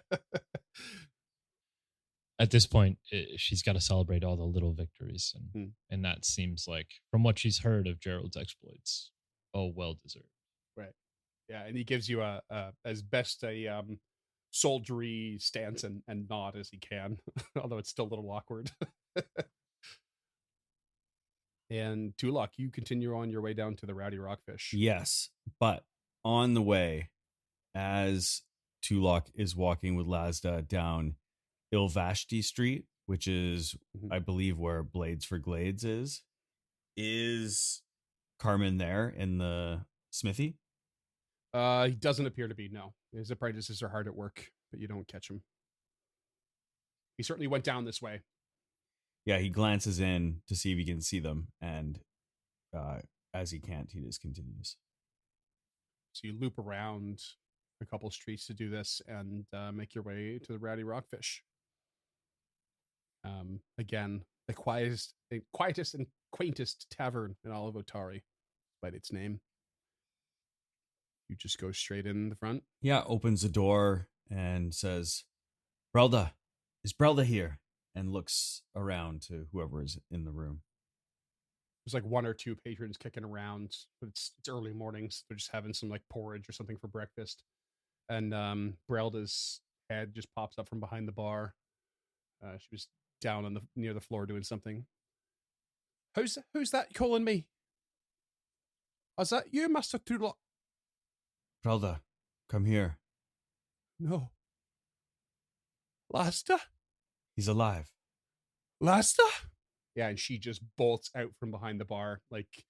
At this point, she's got to celebrate all the little victories, and that seems like, from what she's heard of Gerald's exploits, well deserved. Right. Yeah, and he gives you a as best a soldiery stance and nod as he can, although it's still a little awkward. And Tulok, you continue on your way down to the Rowdy Rockfish. Yes, but on the way, as Tulok is walking with Lazda down Ilvashti Street, which is, I believe, where Blades for Glades is Carmen there in the smithy? He doesn't appear to be, no. His apprentices are hard at work, but you don't catch him. He certainly went down this way. Yeah, he glances in to see if he can see them, and as he can't, he just continues. So you loop around a couple streets to do this and make your way to the Rowdy Rockfish. Again, the quietest and quaintest tavern in all of Otari, despite its name. You just go straight in the front. Yeah, opens the door and says, "Brelda, is Brelda here?" And looks around to whoever is in the room. There's like one or two patrons kicking around, but it's early mornings. They're just having some like porridge or something for breakfast. And Brelda's head just pops up from behind the bar. She was down on near the floor doing something. Who's that calling me? Is that you, Master Tulok? Brelda, come here. No. Lasta? He's alive. Lasta? Yeah, and she just bolts out from behind the bar, like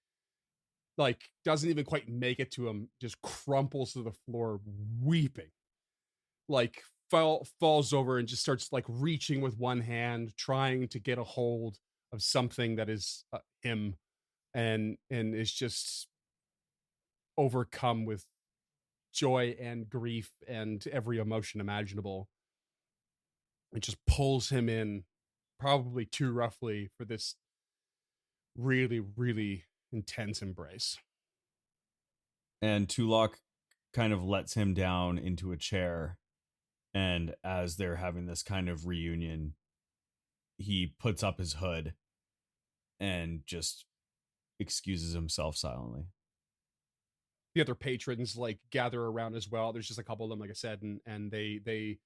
doesn't even quite make it to him, just crumples to the floor weeping. Like falls over and just starts like reaching with one hand, trying to get a hold of something that is him, and is just overcome with joy and grief and every emotion imaginable. It just pulls him in, probably too roughly, for this really, really intense embrace. And Tulok kind of lets him down into a chair And as they're having this kind of reunion, he puts up his hood and just excuses himself silently. The other patrons like gather around as well. There's just a couple of them, like I said, and they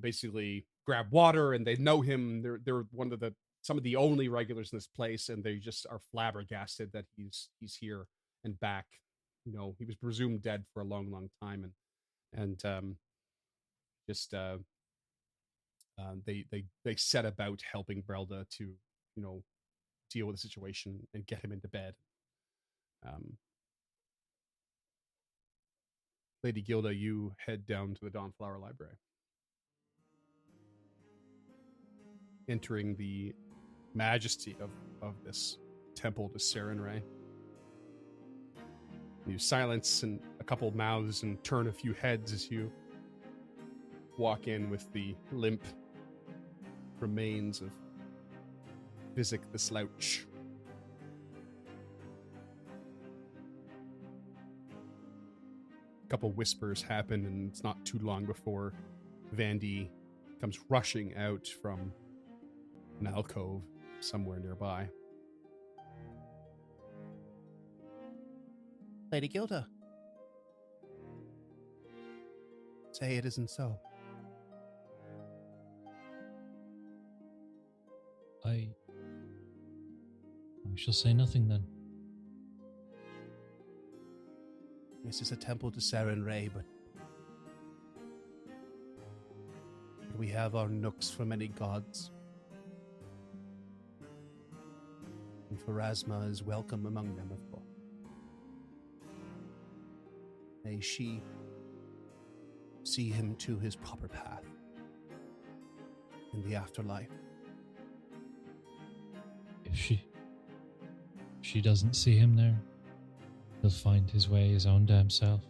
basically grab water, and they know him. They're one of the some of the only regulars in this place, and they just are flabbergasted that he's here and back. You know, he was presumed dead for a long time, and just they set about helping Brelda to, you know, deal with the situation and get him into bed. Lady Gilda, you head down to the Dawnflower Library. Entering the majesty of this temple to Sarenrae. You silence and a couple of mouths and turn a few heads as you walk in with the limp remains of Physic the Slouch. A couple whispers happen, and it's not too long before Vandy comes rushing out from an alcove somewhere nearby. Lady Gilda. Say it isn't so. I shall say nothing then. This is a temple to Sarenrae, but we have our nooks for many gods. And Pharasma is welcome among them, of course. May she see him to his proper path in the afterlife. If she doesn't see him there, he'll find his way his own damn self.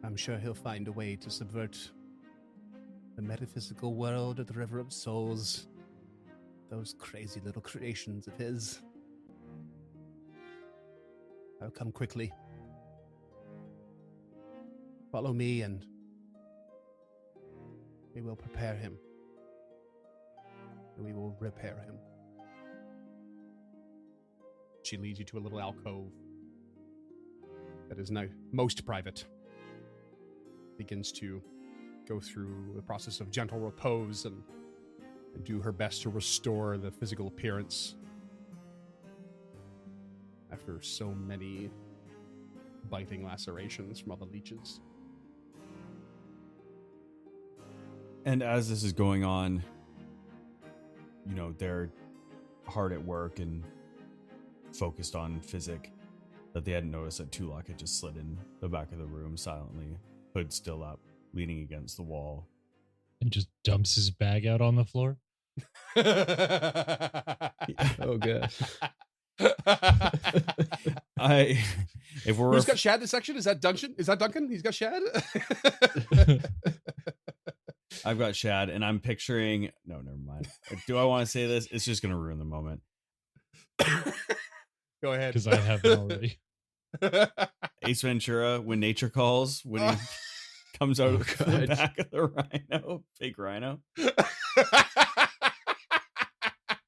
I'm sure he'll find a way to subvert the metaphysical world of the River of Souls. Those crazy little creations of his. I'll come quickly. Follow me and we will prepare him. And we will repair him. She leads you to a little alcove that is now most private. Begins to go through the process of gentle repose and do her best to restore the physical appearance after so many biting lacerations from all the leeches. And as this is going on, you know, they're hard at work and focused on Physic, that they hadn't noticed that Tulak had just slid in the back of the room silently, hood still up, leaning against the wall. And just dumps his bag out on the floor. Oh gosh. If we're Who's got Shad this section? Is that Duncan? Is that Duncan? He's got Shad? I've got Shad, and I'm picturing... No, never mind. Do I want to say this? It's just going to ruin the moment. Go ahead. Because I haven't already. Ace Ventura, when nature calls, when he comes out of the back of the rhino, fake rhino.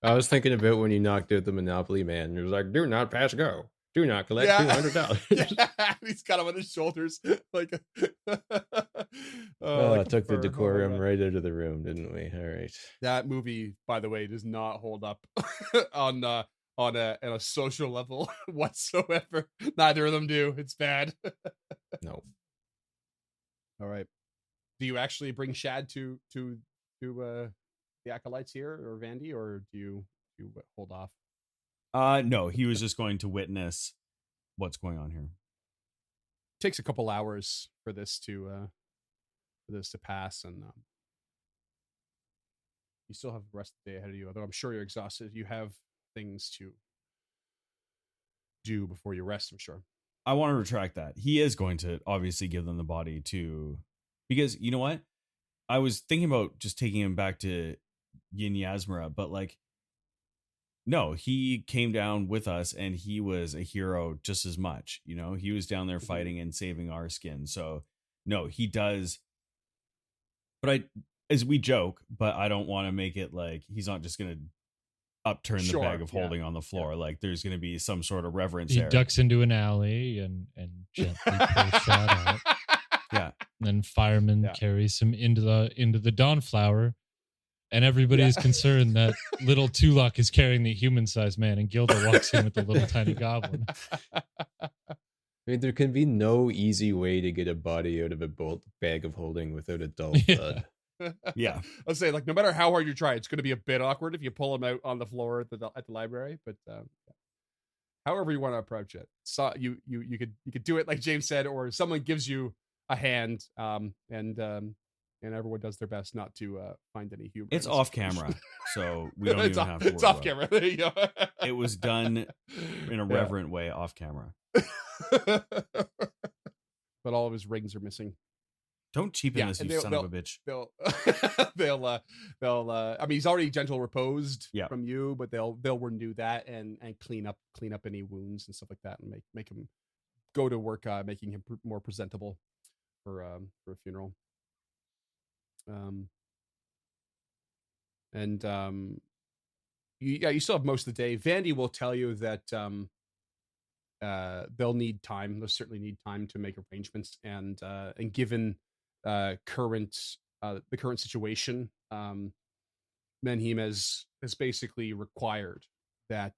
I was thinking about when you knocked out the Monopoly man. And it was like, do not pass go. Do not collect $200. Yeah, he's got him on his shoulders. Like, Took the decorum right out of the room, didn't we? All right. That movie, by the way, does not hold up on a social level whatsoever. Neither of them do. It's bad. No. All right. Do you actually bring Shad to the acolytes here, or Vandy, or do you hold off? No, he was just going to witness what's going on here. Takes a couple hours for this to pass, and you still have the rest of the day ahead of you. Although I'm sure you're exhausted, you have things to do before you rest. I'm sure. I want to retract that. He is going to obviously give them the body to, because you know what? I was thinking about just taking him back to Yin Yasmara, but like, no, he came down with us and he was a hero just as much. You know, he was down there fighting and saving our skin. So no, he does. But as we joke, but I don't want to make it like he's not just gonna upturn the bag Sure, of yeah, holding on the floor. Like there's gonna be some sort of reverence He there. ducks into an alley and gently pulls shot out. Yeah. And then fireman Yeah. carries him into the dawnflower, and everybody Yeah. is concerned that little Tulok is carrying the human-sized man, and Gilda walks in with the little tiny goblin. I mean, there can be no easy way to get a body out of a bag of holding without a dull Yeah. thud. Yeah. I'll say, like, no matter how hard you try, it's going to be a bit awkward if you pull him out on the floor at the library. But however you want to approach it, so you could do it like James said, or someone gives you a hand, and everyone does their best not to find any humor. It's in the off situation. camera, so we don't It's even off, have to worry it's off about camera. There you go. It was done in a Yeah. reverent way off camera. But all of his rings are missing. Don't cheapen Yeah, this, and you son of a bitch. They'll I mean, he's already gentle reposed Yeah. from you, but they'll renew that and clean up any wounds and stuff like that, and make him go to work, making him more presentable for a funeral. You still have most of the day. Vandy will tell you that they'll need time. They'll certainly need time to make arrangements, and given the current situation, Menhim has basically required that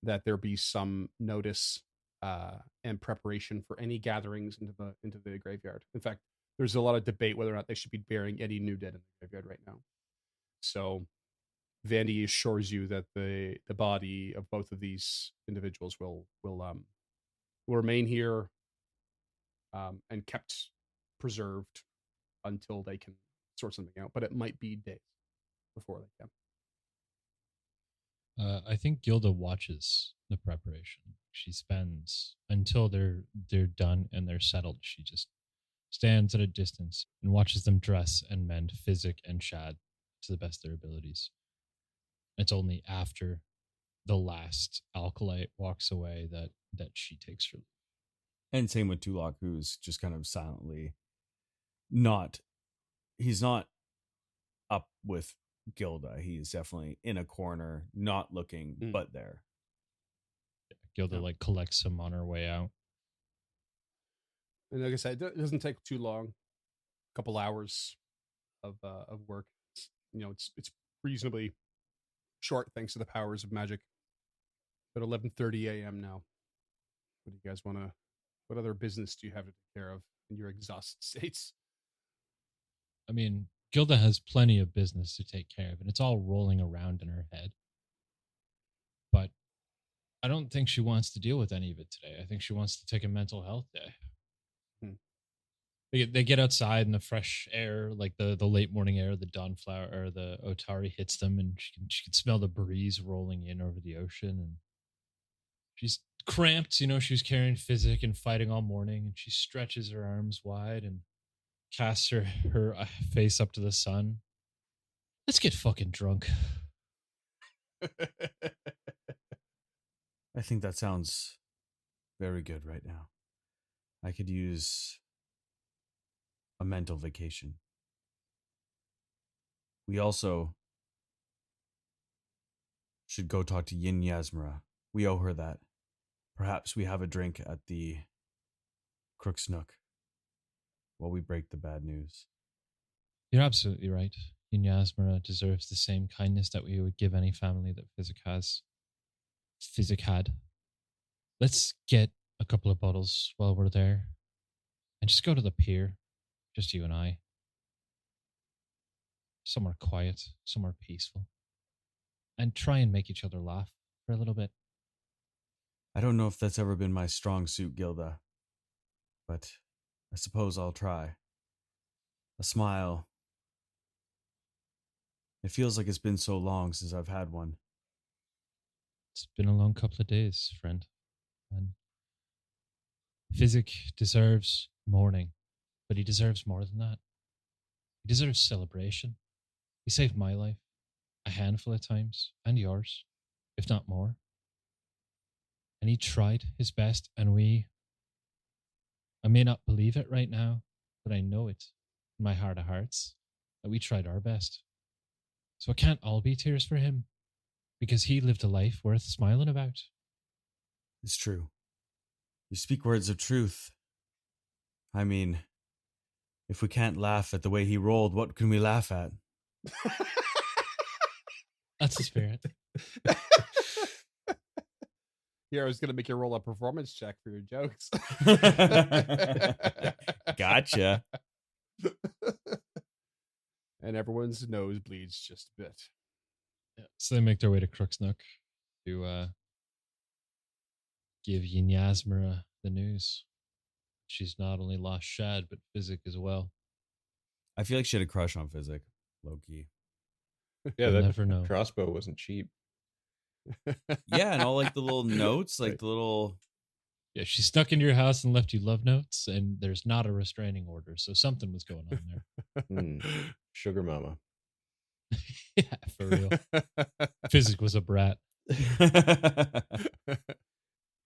that there be some notice and preparation for any gatherings into the graveyard. In fact, there's a lot of debate whether or not they should be burying any new dead in the graveyard right now. So Vandy assures you that the body of both of these individuals will remain here and kept preserved until they can sort something out. But it might be days before they can. I think Gilda watches the preparation. She spends until they're done and they're settled. She just stands at a distance and watches them dress and mend Physic and Shad to the best of their abilities. It's only after the last alkalite walks away that she takes her leave. And same with Tulok, who's just kind of silently he's not up with Gilda. He's definitely in a corner, not looking, but there. Gilda like collects him on her way out. And like I said, it doesn't take too long. A couple hours of work. It's reasonably short thanks to the powers of magic. At 11:30 a.m. now. What do you guys want to? What other business do you have to take care of in your exhausted states? I mean, Gilda has plenty of business to take care of, and it's all rolling around in her head. But I don't think she wants to deal with any of it today. I think she wants to take a mental health day. They get outside in the fresh air, like the late morning air, the dawnflower or the Otari hits them, and she can smell the breeze rolling in over the ocean. And she's cramped, she was carrying Physic and fighting all morning, and she stretches her arms wide and casts her face up to the sun. Let's get fucking drunk. I think that sounds very good right now. I could use a mental vacation. We also should go talk to Yin Yasmara. We owe her that. Perhaps we have a drink at the Crook's Nook while we break the bad news. You're absolutely right. Yin Yasmara deserves the same kindness that we would give any family that Physic had. Let's get a couple of bottles while we're there and just go to the pier, just you and I. Somewhere quiet, somewhere peaceful, and try and make each other laugh for a little bit. I don't know if that's ever been my strong suit, Gilda, but I suppose I'll try. A smile. It feels like it's been so long since I've had one. It's been a long couple of days, friend. And Physic deserves mourning, but he deserves more than that. He deserves celebration. He saved my life a handful of times, and yours, if not more. And he tried his best, and we I may not believe it right now, but I know it in my heart of hearts that we tried our best. So it can't all be tears for him because he lived a life worth smiling about. It's true. You speak words of truth. I mean, if we can't laugh at the way he rolled, what can we laugh at? That's the spirit. Here, I was going to make you roll a performance check for your jokes. Gotcha. And everyone's nose bleeds just a bit. Yeah. So they make their way to Crooksnook to give Ynyasmara the news. She's not only lost Shad, but Physic as well. I feel like she had a crush on Physic, low key. Yeah, You'll that never know. crossbow wasn't cheap. Yeah, and all like the little notes, like Right. the little. Yeah, she snuck into your house and left you love notes, and there's not a restraining order, so something was going on there. Sugar mama. Yeah, for real. Physic was a brat.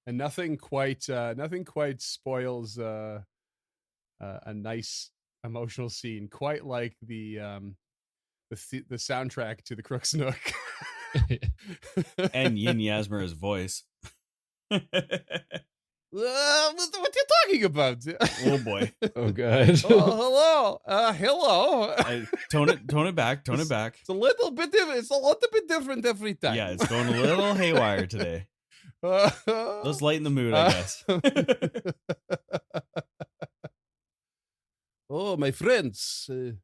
And nothing quite spoils a nice emotional scene quite like the soundtrack to the Crooksnook. And Ynyasmara's voice. What you talking about? Oh boy. Oh god. Oh, hello. Tone it back. Tone it back. It's a little bit different every time. Yeah, it's going a little haywire today. Let's lighten the mood, I guess. Oh, my friends. Sorry.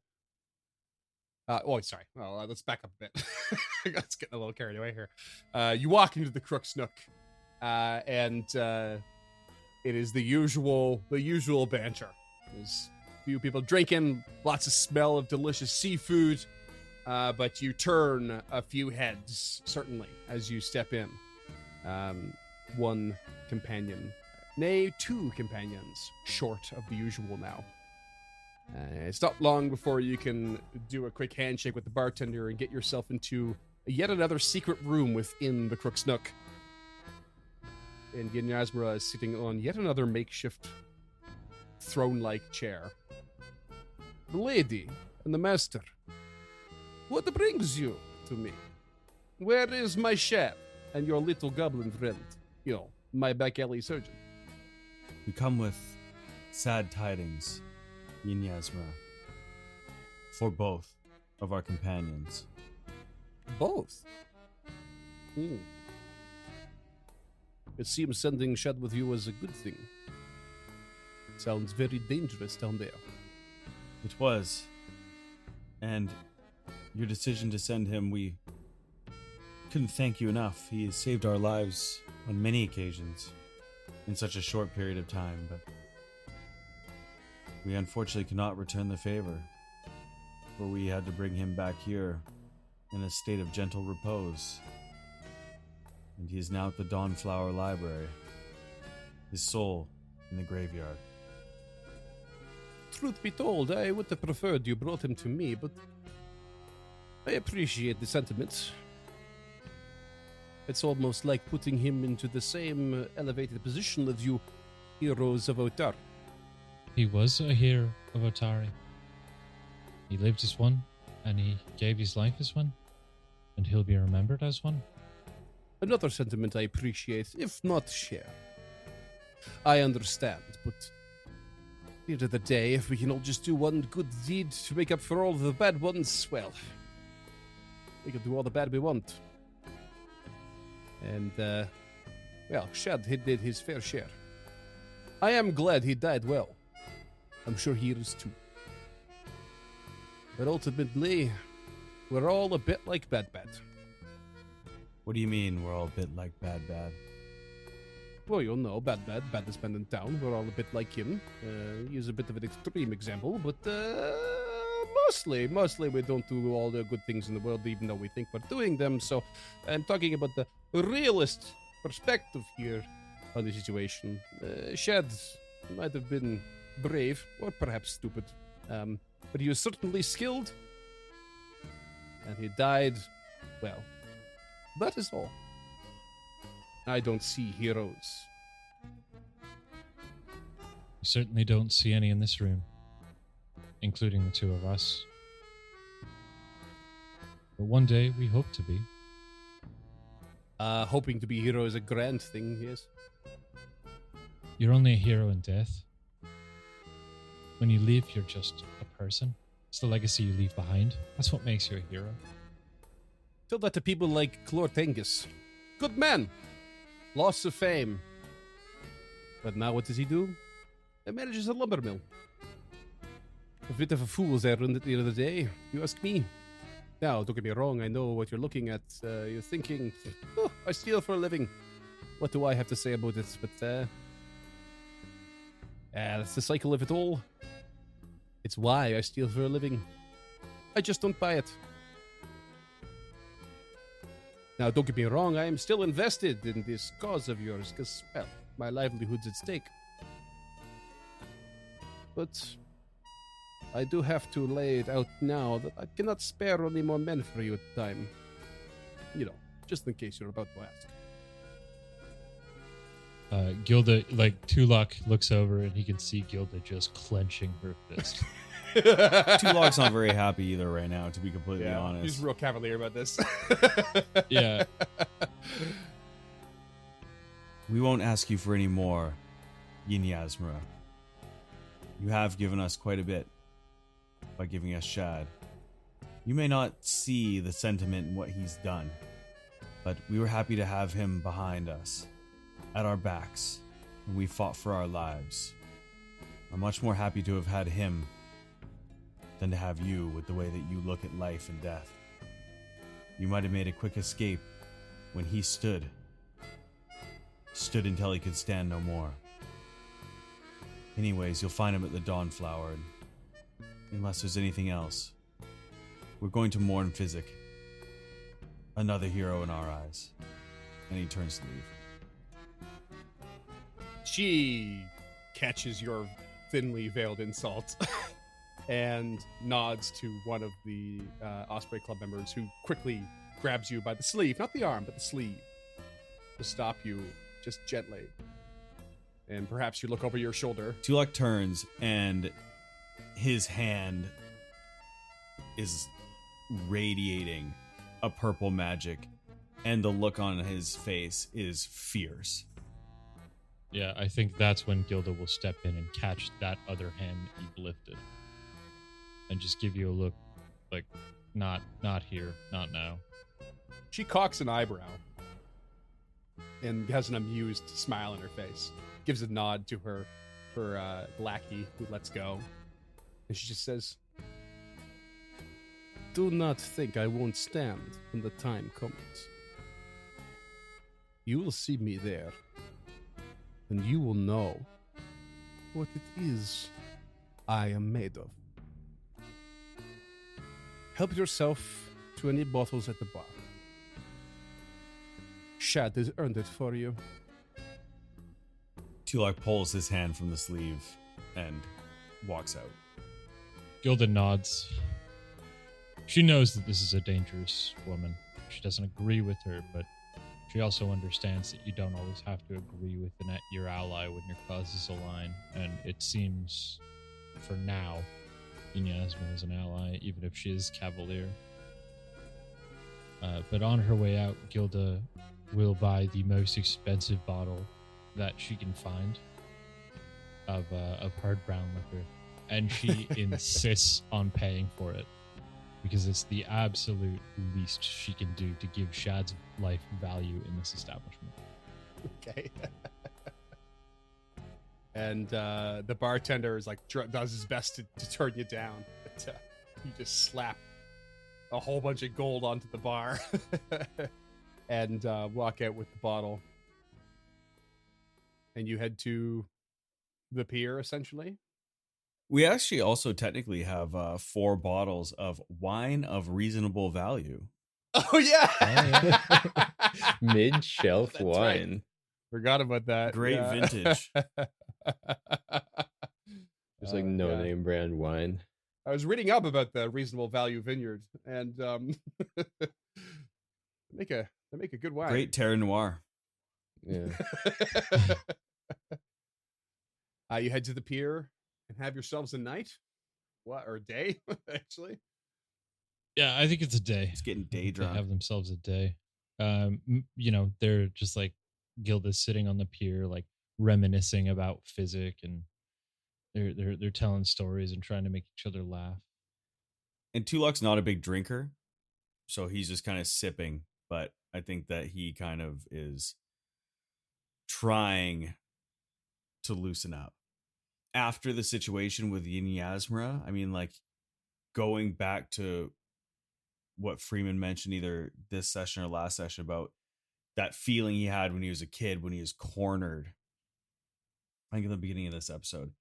Well, let's back up a bit. Let's get a little carried away here. You walk into the Crooksnook, and it is the usual banter. There's a few people drinking, lots of smell of delicious seafood, but you turn a few heads, certainly, as you step in. One companion, nay, two companions, short of the usual now. It's not long before you can do a quick handshake with the bartender and get yourself into yet another secret room within the Crooksnook. And Ynyasmara is sitting on yet another makeshift throne-like chair. The lady and the master, what brings you to me? Where is my chef and your little goblin friend? You know, my back alley surgeon. We come with sad tidings, Ynyasmara, for both of our companions. Both? It seems sending Shad with you is a good thing. Sounds very dangerous down there. It was. And your decision to send him, we couldn't thank you enough. He has saved our lives on many occasions in such a short period of time, but we unfortunately cannot return the favor, for we had to bring him back here in a state of gentle repose. And he is now at the Dawnflower Library, his soul in the graveyard. Truth be told, I would have preferred you brought him to me, but I appreciate the sentiment. It's almost like putting him into the same elevated position as you heroes of Otar. He was a hero of Otari. He lived as one, and he gave his life as one, and he'll be remembered as one. Another sentiment I appreciate, if not share. I understand, but at the end of the day, if we can all just do one good deed to make up for all the bad ones, well, we can do all the bad we want. And, Shad did his fair share. I am glad he died well. I'm sure he is too. But ultimately, we're all a bit like Bad. What do you mean we're all a bit like Bad? Well, you'll know, Bad is been in town. We're all a bit like him. He's a bit of an extreme example, but mostly we don't do all the good things in the world, even though we think we're doing them. So I'm talking about the realist perspective here on the situation. Shad might have been brave, or perhaps stupid, but he was certainly skilled, and he died, well, that is all. I don't see heroes. You certainly don't see any in this room, including the two of us. But one day we hope to be. Hoping to be hero is a grand thing, yes. You're only a hero in death. When you leave, you're just a person. It's the legacy you leave behind. That's what makes you a hero. Tell that to people like Clortengus. Good man. Loss of fame. But now what does he do? He manages a lumber mill. A bit of a fool's errand at the end of the day, you ask me. Now, don't get me wrong, I know what you're looking at. You're thinking, oh, I steal for a living. What do I have to say about it? But, that's the cycle of it all. It's why I steal for a living. I just don't buy it. Now, don't get me wrong, I am still invested in this cause of yours, because, well, my livelihood's at stake. But I do have to lay it out now that I cannot spare any more men for you at the time. You know, just in case you're about to ask. Gilda, like, Tulok looks over and he can see Gilda just clenching her fist. Tulok's not very happy either right now, to be completely honest. He's real cavalier about this. Yeah. We won't ask you for any more, Yin Yasmura. You have given us quite a bit by giving us Shad. You may not see the sentiment in what he's done, but we were happy to have him behind us, at our backs, when we fought for our lives. I'm much more happy to have had him than to have you with the way that you look at life and death. You might have made a quick escape when he stood until he could stand no more. Anyways, you'll find him at the Dawnflower, and unless there's anything else, we're going to mourn Physic, another hero in our eyes. And he turns to leave. She catches your thinly veiled insult and nods to one of the Osprey Club members, who quickly grabs you by the sleeve, not the arm, but the sleeve, to stop you just gently. And perhaps you look over your shoulder. Tulok turns, and his hand is radiating a purple magic, and the look on his face is fierce. Yeah, I think that's when Gilda will step in and catch that other hand that you've lifted. And just give you a look like, not here, not now. She cocks an eyebrow and has an amused smile on her face. Gives a nod to her lackey, who lets go. And she just says, "Do not think I won't stand when the time comes. You will see me there, and you will know what it is I am made of. Help yourself to any bottles at the bar. Shad has earned it for you." Tulok pulls his hand from the sleeve and walks out. Gilda nods. She knows that this is a dangerous woman. She doesn't agree with her, but she also understands that you don't always have to agree with your ally when your causes align. And it seems, for now, Yasmin is an ally, even if she is cavalier. But on her way out, Gilda will buy the most expensive bottle that she can find of hard brown liquor, and she insists on paying for it because it's the absolute least she can do to give Shad's life value in this establishment. Okay. And the bartender is like does his best to turn you down, but you just slap a whole bunch of gold onto the bar and walk out with the bottle. And you head to the pier, essentially. We actually also technically have 4 bottles of wine of reasonable value. Oh yeah, Mid-shelf That's wine. right. Forgot about that. Great vintage. There's like no yeah. name brand wine. I was reading up about the reasonable value vineyard, and they make a good wine. Great Terre Noir. Yeah. You head to the pier and have yourselves a night, or a day, actually. Yeah, I think it's a day. It's getting I day think they drunk. have themselves a day. They're just like Gilda's sitting on the pier, like reminiscing about physic, and they're telling stories and trying to make each other laugh. And Tulok's not a big drinker, so he's just kind of sipping. But I think that he kind of is trying to loosen up after the situation with Yin Yasmara. I mean, like going back to what Freeman mentioned either this session or last session about that feeling he had when he was a kid, when he was cornered. I think in the beginning of this episode,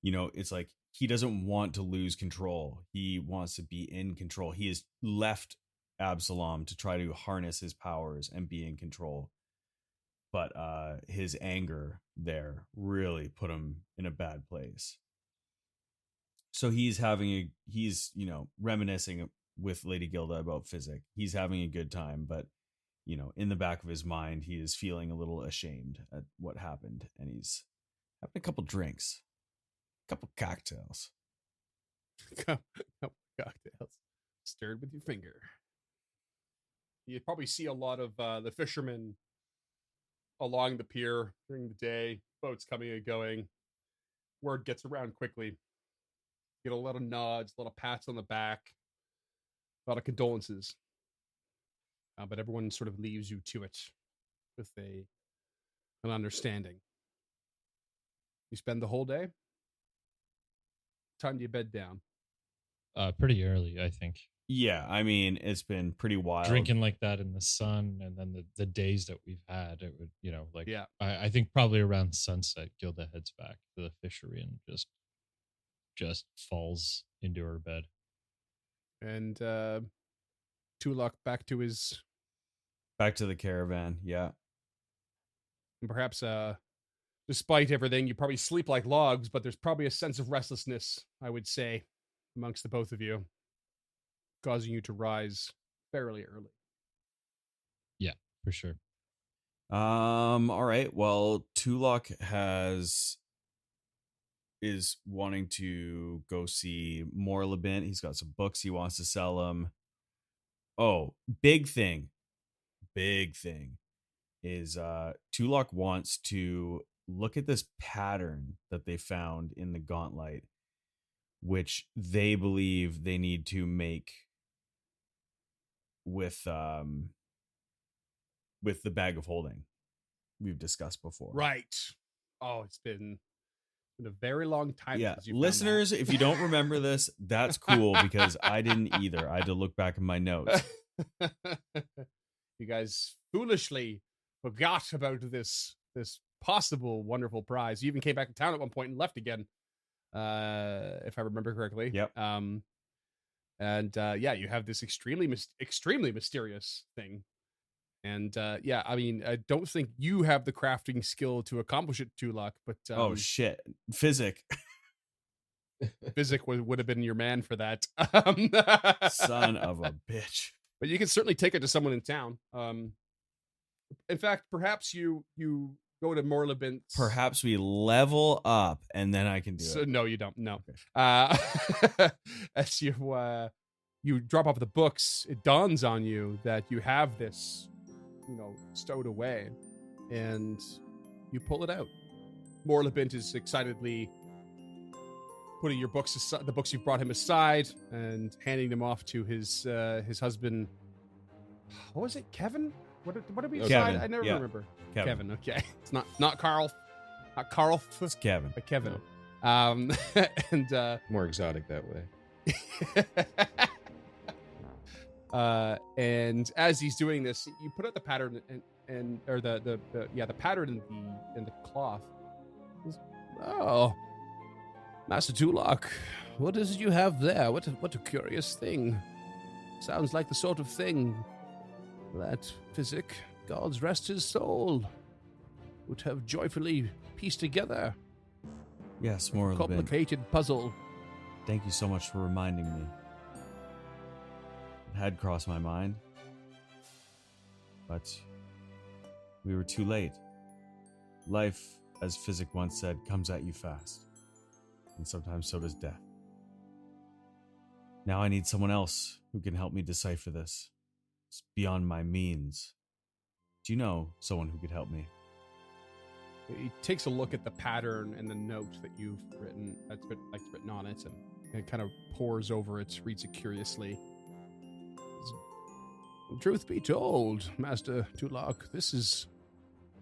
it's like he doesn't want to lose control. He wants to be in control. He has left Absalom to try to harness his powers and be in control. But his anger there really put him in a bad place. So he's reminiscing with Lady Gilda about physic. He's having a good time, but in the back of his mind, he is feeling a little ashamed at what happened, and he's having a couple drinks, a couple cocktails. Cocktails stirred with your finger. You probably see a lot of the fishermen along the pier during the day, boats coming and going. Word gets around quickly. Get a lot of nods, a lot of pats on the back, a lot of condolences. But everyone sort of leaves you to it with an understanding. You spend the whole day. Time do you bed down? Pretty early, I think. Yeah, I mean, it's been pretty wild. Drinking like that in the sun, and then the days that we've had, it would, Yeah. I think probably around sunset, Gilda heads back to the fishery and just falls into her bed. And Tulok back to the caravan. Yeah. And perhaps despite everything, you probably sleep like logs, but there's probably a sense of restlessness, I would say, amongst the both of you, causing you to rise fairly early. Yeah, for sure. All right. Well, Tulok is wanting to go see Morlabint. He's got some books he wants to sell them. Oh, big thing is Tulok wants to look at this pattern that they found in the gauntlet, which they believe they need to make with the bag of holding we've discussed before. Right. Oh, it's been a very long time. Yeah, since you found listeners, that. if you don't remember this, that's cool because I didn't either. I had to look back in my notes. You guys foolishly forgot about this possible wonderful prize. You even came back to town at one point and left again, if I remember correctly. Yep. You have this extremely mysterious thing. And I mean, I don't think you have the crafting skill to accomplish it, Tulok, but oh shit, Physic. Physic would have been your man for that. Son of a bitch. But you can certainly take it to someone in town. In fact, perhaps you go to Morlabint. Perhaps we level up and then I can do it. No, you don't. No. Okay. As you drop off the books, it dawns on you that you have this, stowed away, and you pull it out. Morlabint is excitedly putting your books aside, the books you brought him aside, and handing them off to his husband. What was it, Kevin? What did we decide? Kevin, I never remember. Kevin. Okay, it's not Carl, not Carl. It's Kevin. But Kevin. No. And More exotic that way. and as he's doing this, you put out the pattern or the pattern in the cloth. Oh, Master Tulok, what is it you have there? What a curious thing. Sounds like the sort of thing that Physic, God's rest his soul, would have joyfully pieced together. Yes, more of a Complicated puzzle. Thank you so much for reminding me. It had crossed my mind, but we were too late. Life, as Physic once said, comes at you fast. and sometimes so does death. Now I need someone else who can help me decipher this. It's beyond my means. Do you know someone who could help me? He takes a look at the pattern and the note that you've written, that's written on it, and it kind of pores over it, reads it curiously. Truth be told, Master Tulak, this is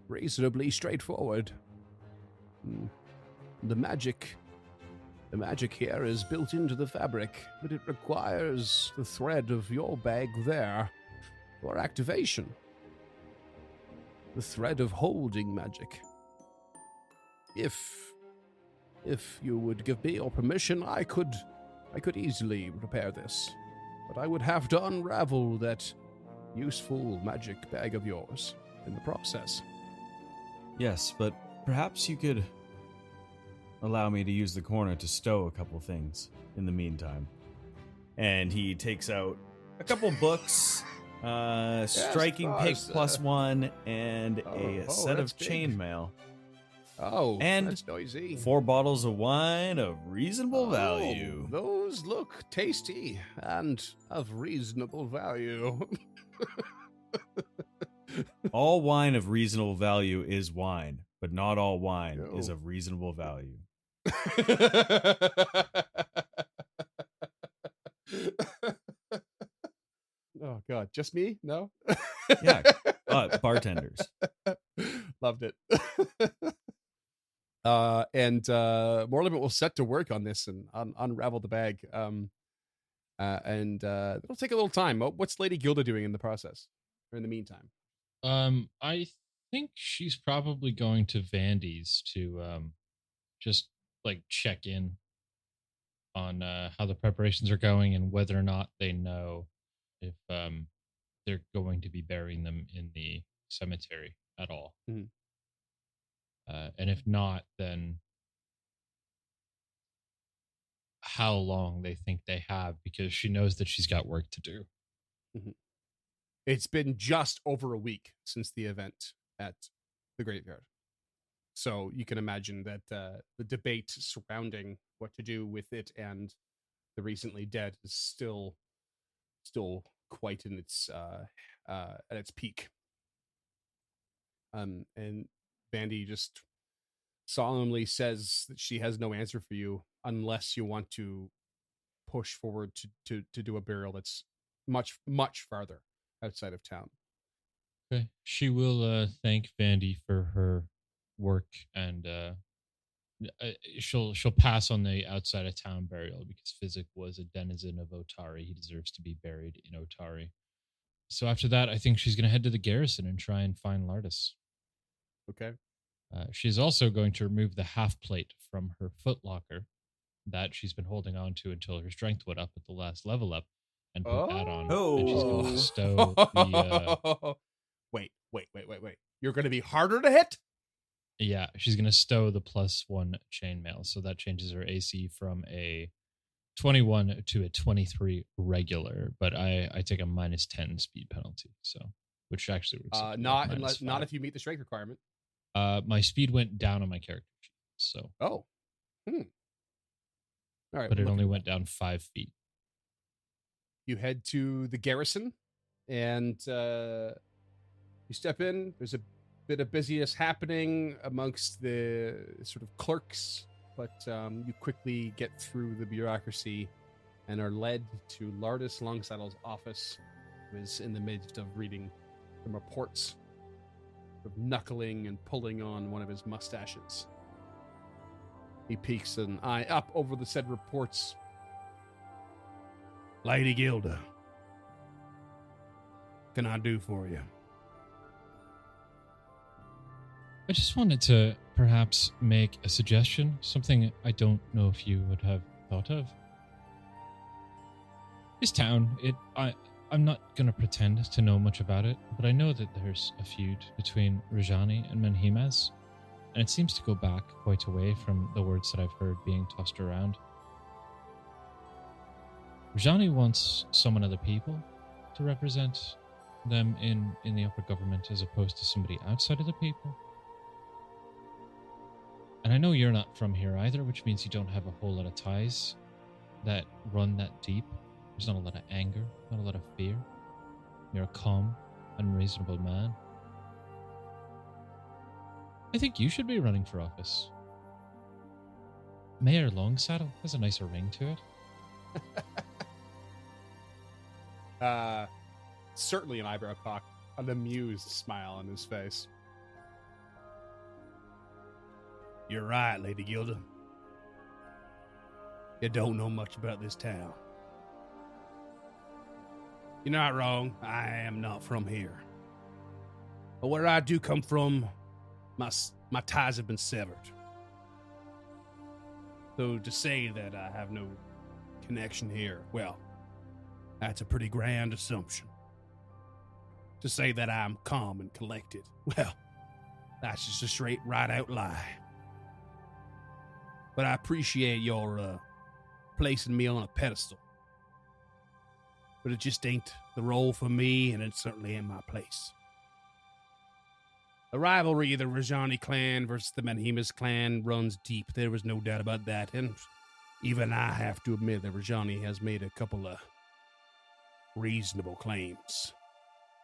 reasonably straightforward. The magic here is built into the fabric, but it requires the thread of your bag there for activation. The thread of holding magic. If you would give me your permission, I could easily repair this, but I would have to unravel that useful magic bag of yours in the process. Yes, but perhaps you could allow me to use the corner to stow a couple things in the meantime. And he takes out a couple books, striking pick +1, and a set of chainmail. Oh, and that's noisy. 4 bottles of wine of reasonable value. Those look tasty and of reasonable value. All wine of reasonable value is wine, but not all wine No. is of reasonable value. Oh God, just me? No? Yeah, bartenders. Loved it. And Morliment will set to work on this and unravel the bag. And it'll take a little time. What's Lady Gilda doing in the process, or in the meantime? I think she's probably going to Vandy's to just like check in on how the preparations are going and whether or not they know if they're going to be burying them in the cemetery at all. Mhm. And if not, then how long they think they have, because she knows that she's got work to do. It's been just over a week since the event at the graveyard. So you can imagine that the debate surrounding what to do with it and the recently dead is still quite in its at its peak. And Vandy just solemnly says that she has no answer for you unless you want to push forward to do a burial that's much farther outside of town. Okay. She will thank Vandy for her work, and she'll pass on the outside of town burial because Physic was a denizen of Otari. He deserves to be buried in Otari. So after that, I think she's going to head to the garrison and try and find Lardis. Okay. She's also going to remove the half plate from her footlocker that she's been holding on to until her strength went up at the last level up, and put that on. And she's going to stow the. Wait. You're going to be harder to hit? Yeah, she's going to stow the +1 chainmail, so that changes her AC from a 21 to a 23 regular, but I take a -10 speed penalty, so which actually works. Not if you meet the strength requirement. My speed went down on my character sheet, so. Oh. All right, but it only went down 5 feet. You head to the garrison, and you step in. There's a bit of busyness happening amongst the sort of clerks, but you quickly get through the bureaucracy and are led to Lardis Longsaddle's office, who is in the midst of reading some reports, of knuckling and pulling on one of his mustaches. He peeks an eye up over the said reports. Lady Gilda, what can I do for you? I just wanted to perhaps make a suggestion, something I don't know if you would have thought of. This town, I'm not going to pretend to know much about it, but I know that there's a feud between Rajani and Menhimez, and it seems to go back quite a way from the words that I've heard being tossed around. Rajani wants some other people to represent them in the upper government as opposed to somebody outside of the people. And I know you're not from here either, which means you don't have a whole lot of ties that run that deep. There's not a lot of anger, not a lot of fear. You're a calm and reasonable man. I think you should be running for office. Mayor Longsaddle has a nicer ring to it. Certainly an eyebrow cock, an amused smile on his face. You're right, Lady Gilda. You don't know much about this town. You're not wrong. I am not from here. But where I do come from, my ties have been severed. So to say that I have no connection here, well, that's a pretty grand assumption. To say that I'm calm and collected, well, that's just a straight right-out lie. But I appreciate your placing me on a pedestal. But it just ain't the role for me, and it certainly ain't my place. The rivalry of the Rajani clan versus the Manhimas clan runs deep. There was no doubt about that. And even I have to admit that Rajani has made a couple of reasonable claims,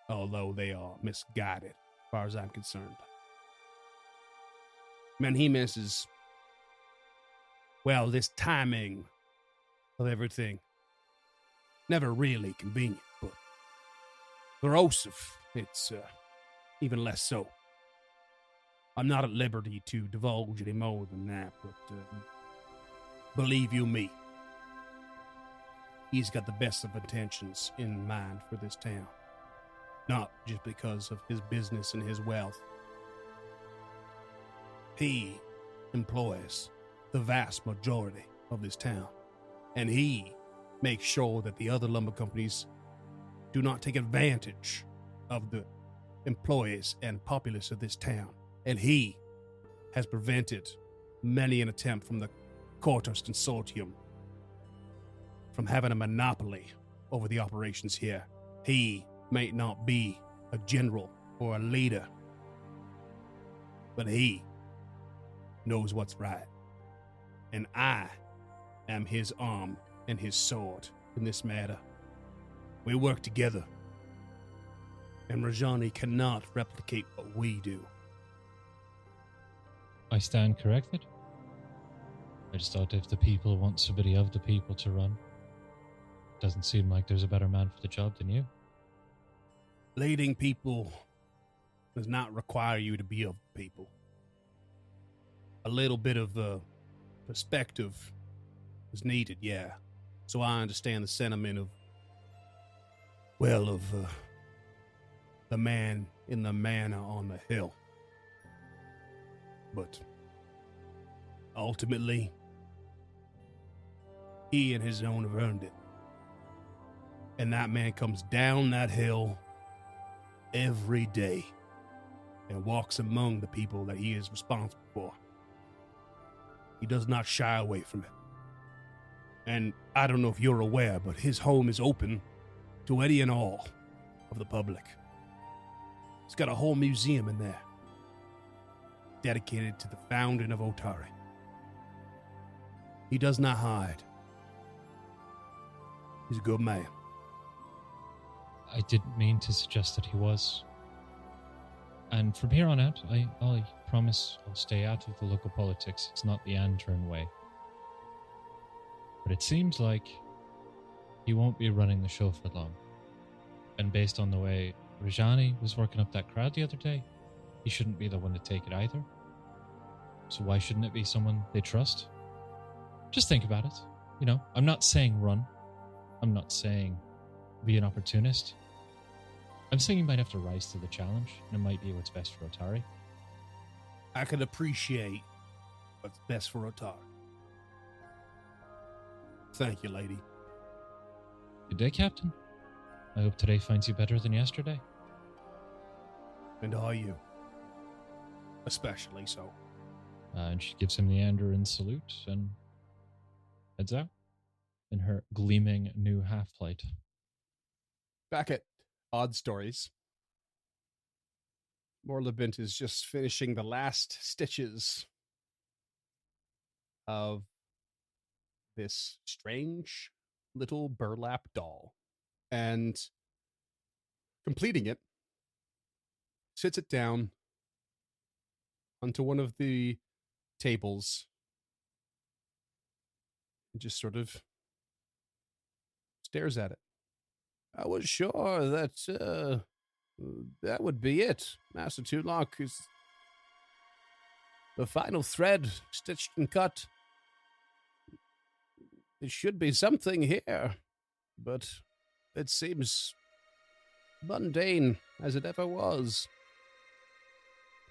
although they are misguided, as far as I'm concerned. Manhimas is, well, this timing of everything, never really convenient, but corrosive, it's even less so. I'm not at liberty to divulge any more than that, but believe you me, he's got the best of intentions in mind for this town. Not just because of his business and his wealth. He employs the vast majority of this town, and he makes sure that the other lumber companies do not take advantage of the employees and populace of this town. And he has prevented many an attempt from the Cortos Consortium from having a monopoly over the operations here. He may not be a general or a leader, but he knows what's right. And I am his arm and his sword in this matter. We work together, and Rajani cannot replicate what we do. I stand corrected. I just thought if the people want somebody of the people to run, doesn't seem like there's a better man for the job than you. Leading people does not require you to be of the people. A little bit of perspective is needed, yeah. So I understand the sentiment of, well, of the man in the manor on the hill. But ultimately, he and his own have earned it. And that man comes down that hill every day and walks among the people that he is responsible for. He does not shy away from it. And I don't know if you're aware, but his home is open to any and all of the public. He's got a whole museum in there, dedicated to the founding of Otari. He does not hide. He's a good man. I didn't mean to suggest that he was. And from here on out, I promise I'll stay out of the local politics. It's not the Antern way. But it seems like he won't be running the show for long. And based on the way Rajani was working up that crowd the other day, he shouldn't be the one to take it either. So why shouldn't it be someone they trust? Just think about it. You know, I'm not saying run. I'm not saying be an opportunist. I'm saying you might have to rise to the challenge, and it might be what's best for Otari. I can appreciate what's best for Otari. Thank you, lady. Good day, Captain. I hope today finds you better than yesterday. And are you? Especially so. And she gives him the Andoran salute and heads out in her gleaming new half-plate. Back at Odd Stories, Morlabint is just finishing the last stitches of this strange little burlap doll, and completing it, sits it down onto one of the tables and just sort of stares at it. I was sure that that would be it. Master Tulok is the final thread stitched and cut. There should be something here, but it seems mundane as it ever was.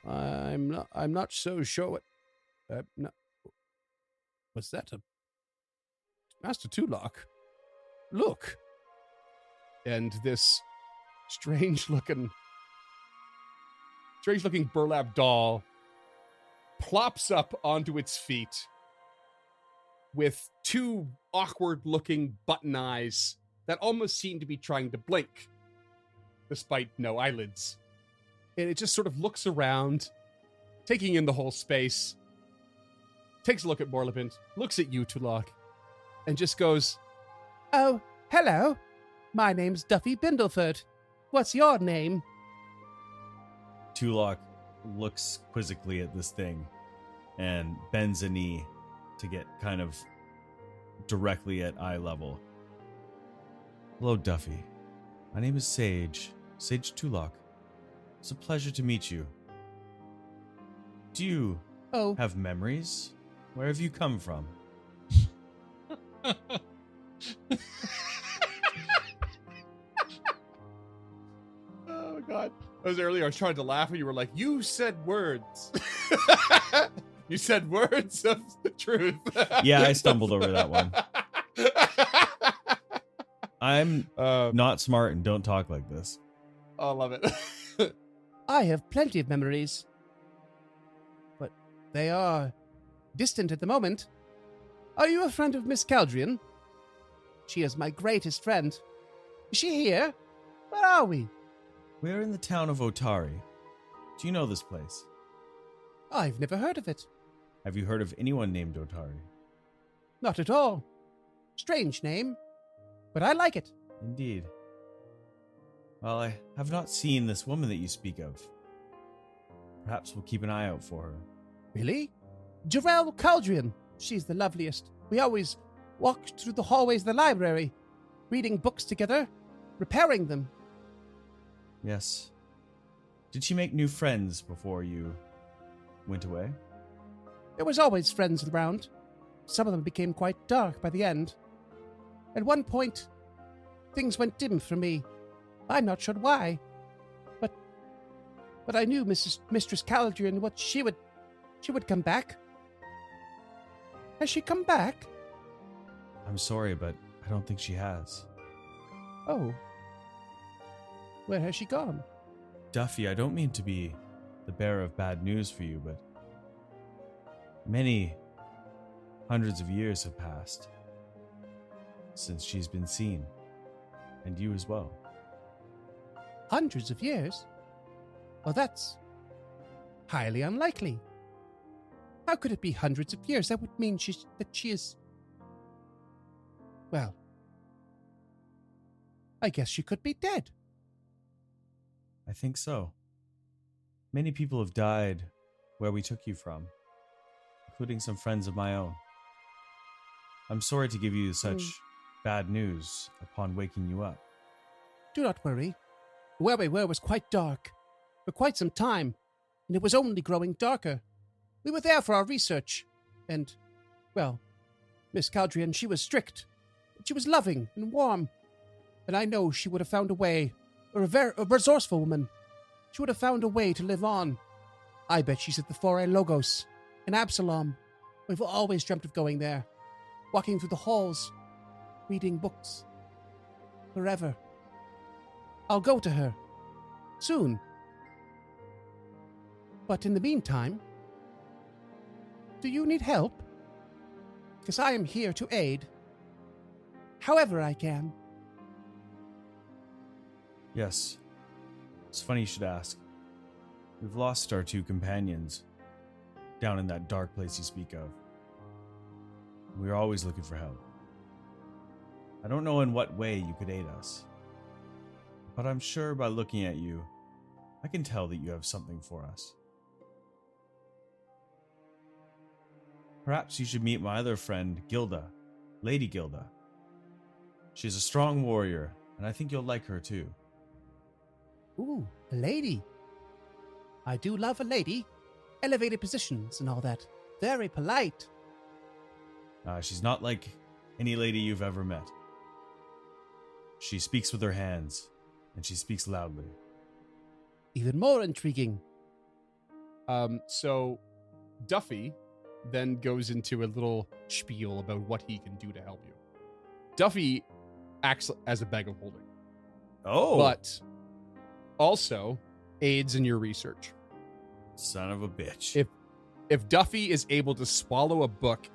I'm not so sure what. Was that a Master Tulok? Look. And this strange looking burlap doll plops up onto its feet with two awkward looking button eyes that almost seem to be trying to blink despite no eyelids. And it just sort of looks around, taking in the whole space, takes a look at Morlipint, looks at you, Tulok, and just goes, "Oh, hello. My name's Duffy Bindleford. What's your name?" Tulok looks quizzically at this thing and bends a knee to get kind of directly at eye level. "Hello, Duffy. My name is Sage Tulok. It's a pleasure to meet you. Do you have memories? Where have you come from?" Oh, God. That was earlier. I was trying to laugh, and you were like, "You said words." You said words of the truth. Yeah, I stumbled over that one. I'm not smart and don't talk like this. Oh, I love it. I have plenty of memories, but they are distant at the moment. Are you a friend of Miss Caldrian? She is my greatest friend. Is she here? Where are we? We're in the town of Otari. Do you know this place? I've never heard of it. Have you heard of anyone named Otari? Not at all. Strange name, but I like it. Indeed. Well, I have not seen this woman that you speak of. Perhaps we'll keep an eye out for her. Really? Jarell Caldrian. She's the loveliest. We always walked through the hallways of the library, reading books together, repairing them. Yes. Did she make new friends before you went away? There was always friends around. Some of them became quite dark by the end. At one point, things went dim for me. I'm not sure why. But I knew Mistress Caldrian, what she would come back. Has she come back? I'm sorry, but I don't think she has. Oh. Where has she gone? Duffy, I don't mean to be the bearer of bad news for you, but many hundreds of years have passed since she's been seen, and you as well. Hundreds of years? Well, that's highly unlikely. How could it be hundreds of years? That would mean that she is... Well, I guess she could be dead. I think so. Many people have died where we took you from, including some friends of my own. I'm sorry to give you such bad news upon waking you up. Do not worry. Where we were was quite dark for quite some time, and it was only growing darker. We were there for our research, and, well, Miss Caldrian, she was strict, but she was loving and warm, and I know she would have found a way, a resourceful woman. She would have found a way to live on. I bet she's at the Foray Logos in Absalom. We've always dreamt of going there, walking through the halls, reading books. Forever. I'll go to her. Soon. But in the meantime, do you need help? Because I am here to aid. However I can. Yes. It's funny you should ask. We've lost our two companions down in that dark place you speak of. We're always looking for help. I don't know in what way you could aid us, but I'm sure by looking at you, I can tell that you have something for us. Perhaps you should meet my other friend, Gilda, Lady Gilda. She's a strong warrior, and I think you'll like her too. Ooh, a lady. I do love a lady. Elevated positions and all that. Very polite. She's not like any lady you've ever met. She speaks with her hands, and she speaks loudly. Even more intriguing. So Duffy then goes into a little spiel about what he can do to help you. Duffy acts as a bag of holding, but also aids in your research. Son of a bitch. If Duffy is able to swallow a book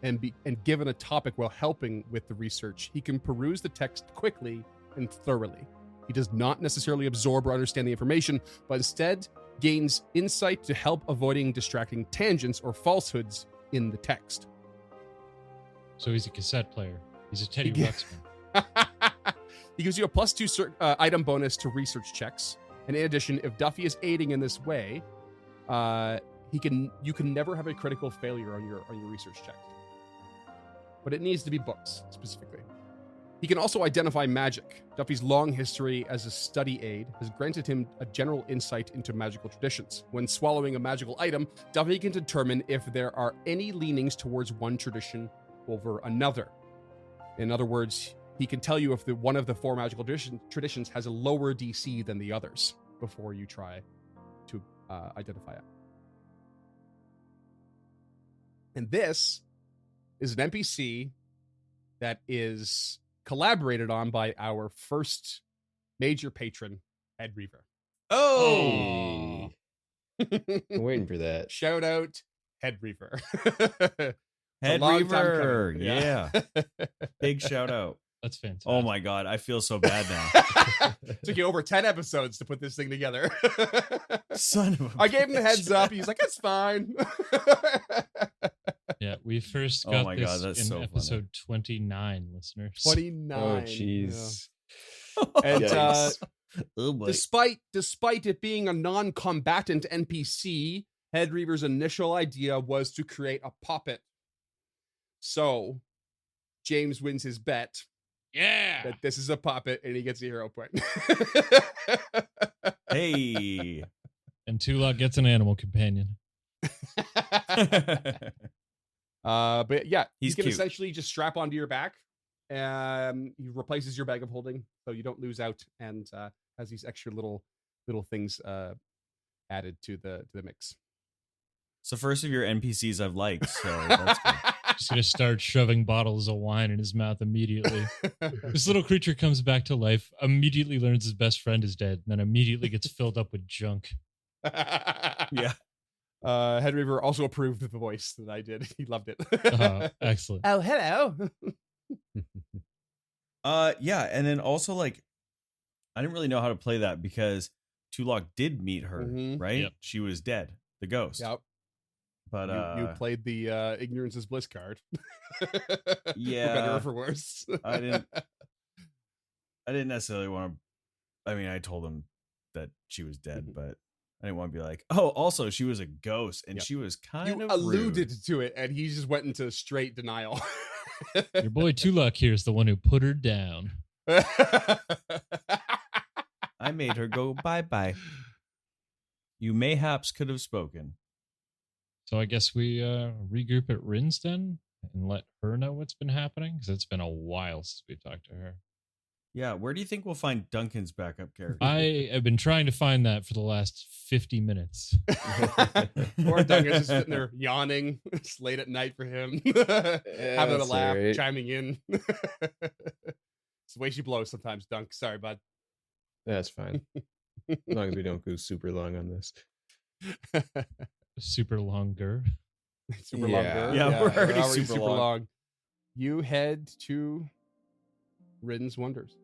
and given a topic while helping with the research, he can peruse the text quickly and thoroughly. He does not necessarily absorb or understand the information, but instead gains insight to help avoiding distracting tangents or falsehoods in the text. So he's a cassette player. He's a Teddy Ruxpin. He gives you a +2 item bonus to research checks. And in addition, if Duffy is aiding in this way, you can never have a critical failure on your research check. But it needs to be books, specifically. He can also identify magic. Duffy's long history as a study aid has granted him a general insight into magical traditions. When swallowing a magical item, Duffy can determine if there are any leanings towards one tradition over another. In other words, he can tell you if one of the 4 magical traditions has a lower DC than the others before you try to identify it. And this is an NPC that is collaborated on by our first major patron, Head Reaver. Hey. I'm waiting for that. Shout out, Head Reaver. Head Reaver, yeah. Big shout out. That's fantastic. Oh my god, I feel so bad now. Took you over 10 episodes to put this thing together. Son of a I gave him the bitch. heads up. He's like, it's fine. Yeah, we first Oh got my this God, that's in so funny. episode 29, listeners. 29. Oh, jeez. And Yikes. Oh boy. despite it being a non-combatant NPC, Head Reaver's initial idea was to create a puppet. So James wins his bet Yeah. that this is a puppet, and he gets a hero point. Hey. And Tulok gets an animal companion. But yeah, He's you can cute. essentially just strap onto your back. He replaces your bag of holding, so you don't lose out, and has these extra little things added to the mix. It's the first of your NPCs I've liked, so that's good. Just gonna start shoving bottles of wine in his mouth immediately. This little creature comes back to life, immediately learns his best friend is dead, and then immediately gets filled up with junk. Yeah. Head Reaver also approved of the voice that I did. He loved it. Excellent. Oh, hello. Yeah, and then also like I didn't really know how to play that because Tulok did meet her, Mhm. right? Yep. She was dead, the ghost. Yep. But You played the Ignorance is Bliss card. Yeah. For better or for worse. I didn't necessarily want to. I mean, I told him that she was dead, but I didn't want to be like, oh, also she was a ghost, and Yep. she was kind You of alluded rude. to it, and he just went into straight denial. Your boy Tulok here is the one who put her down. I made her go bye bye. You mayhaps could have spoken. So I guess we regroup at Rin's then and let her know what's been happening, because it's been a while since we've talked to her. Yeah, where do you think we'll find Duncan's backup character? I have been trying to find that for the last 50 minutes. Poor Duncan's just sitting there yawning. It's late at night for him. Having a that's laugh, alright. chiming in. It's the way she blows sometimes, Dunk. Sorry, bud. That's fine. As long as we don't go super long on this. Super longer. Super Yeah. long. girl. Yeah, we're already super super long. long. You head to Rin's Wonders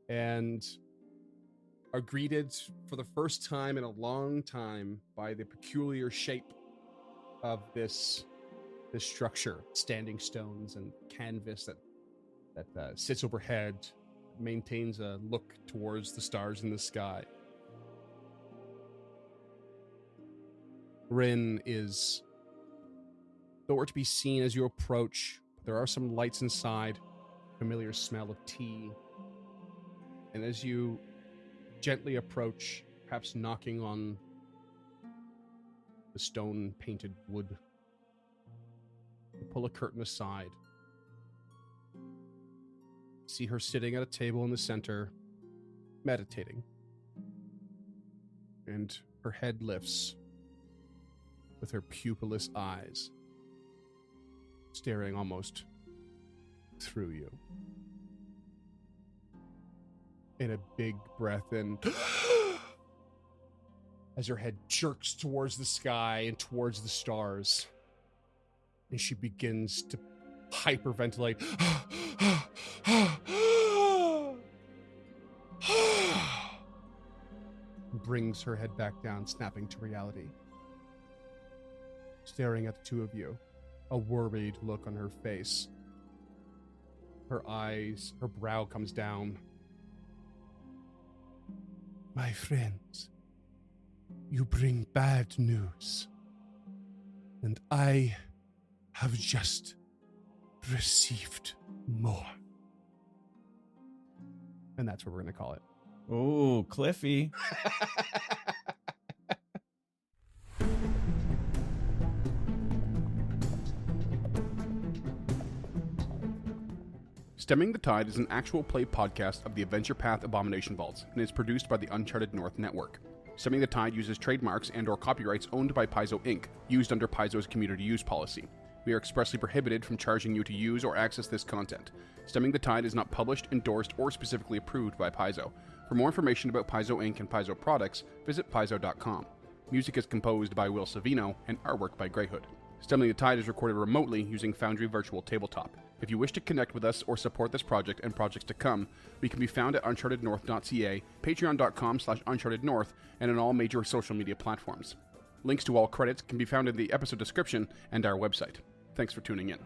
and are greeted for the first time in a long time by the peculiar shape of this this structure, standing stones and canvas that sits overhead, maintains a look towards the stars in the sky. Rin is nowhere to be seen as you approach, but there are some lights inside, familiar smell of tea. And as you gently approach, perhaps knocking on the stone-painted wood, you pull a curtain aside. See her sitting at a table in the center, meditating. And her head lifts with her pupilless eyes, staring almost through you. In a big breath in, as her head jerks towards the sky and towards the stars, and she begins to hyperventilate. Brings her head back down, snapping to reality. Staring at the two of you, a worried look on her face. Her eyes, her brow comes down. My friends, you bring bad news. And I have just received more. And that's what we're going to call it. Oh, Cliffy. Stemming the Tide is an actual play podcast of the Adventure Path Abomination Vaults and is produced by the Uncharted North Network. Stemming the Tide uses trademarks and/or copyrights owned by Paizo Inc., used under Paizo's community use policy. We are expressly prohibited from charging you to use or access this content. Stemming the Tide is not published, endorsed, or specifically approved by Paizo. For more information about Paizo Inc. and Paizo products, visit paizo.com. Music is composed by Will Savino and artwork by Greyhood. Stemming the Tide is recorded remotely using Foundry Virtual Tabletop. If you wish to connect with us or support this project and projects to come, we can be found at unchartednorth.ca, patreon.com/unchartednorth, and on all major social media platforms. Links to all credits can be found in the episode description and our website. Thanks for tuning in.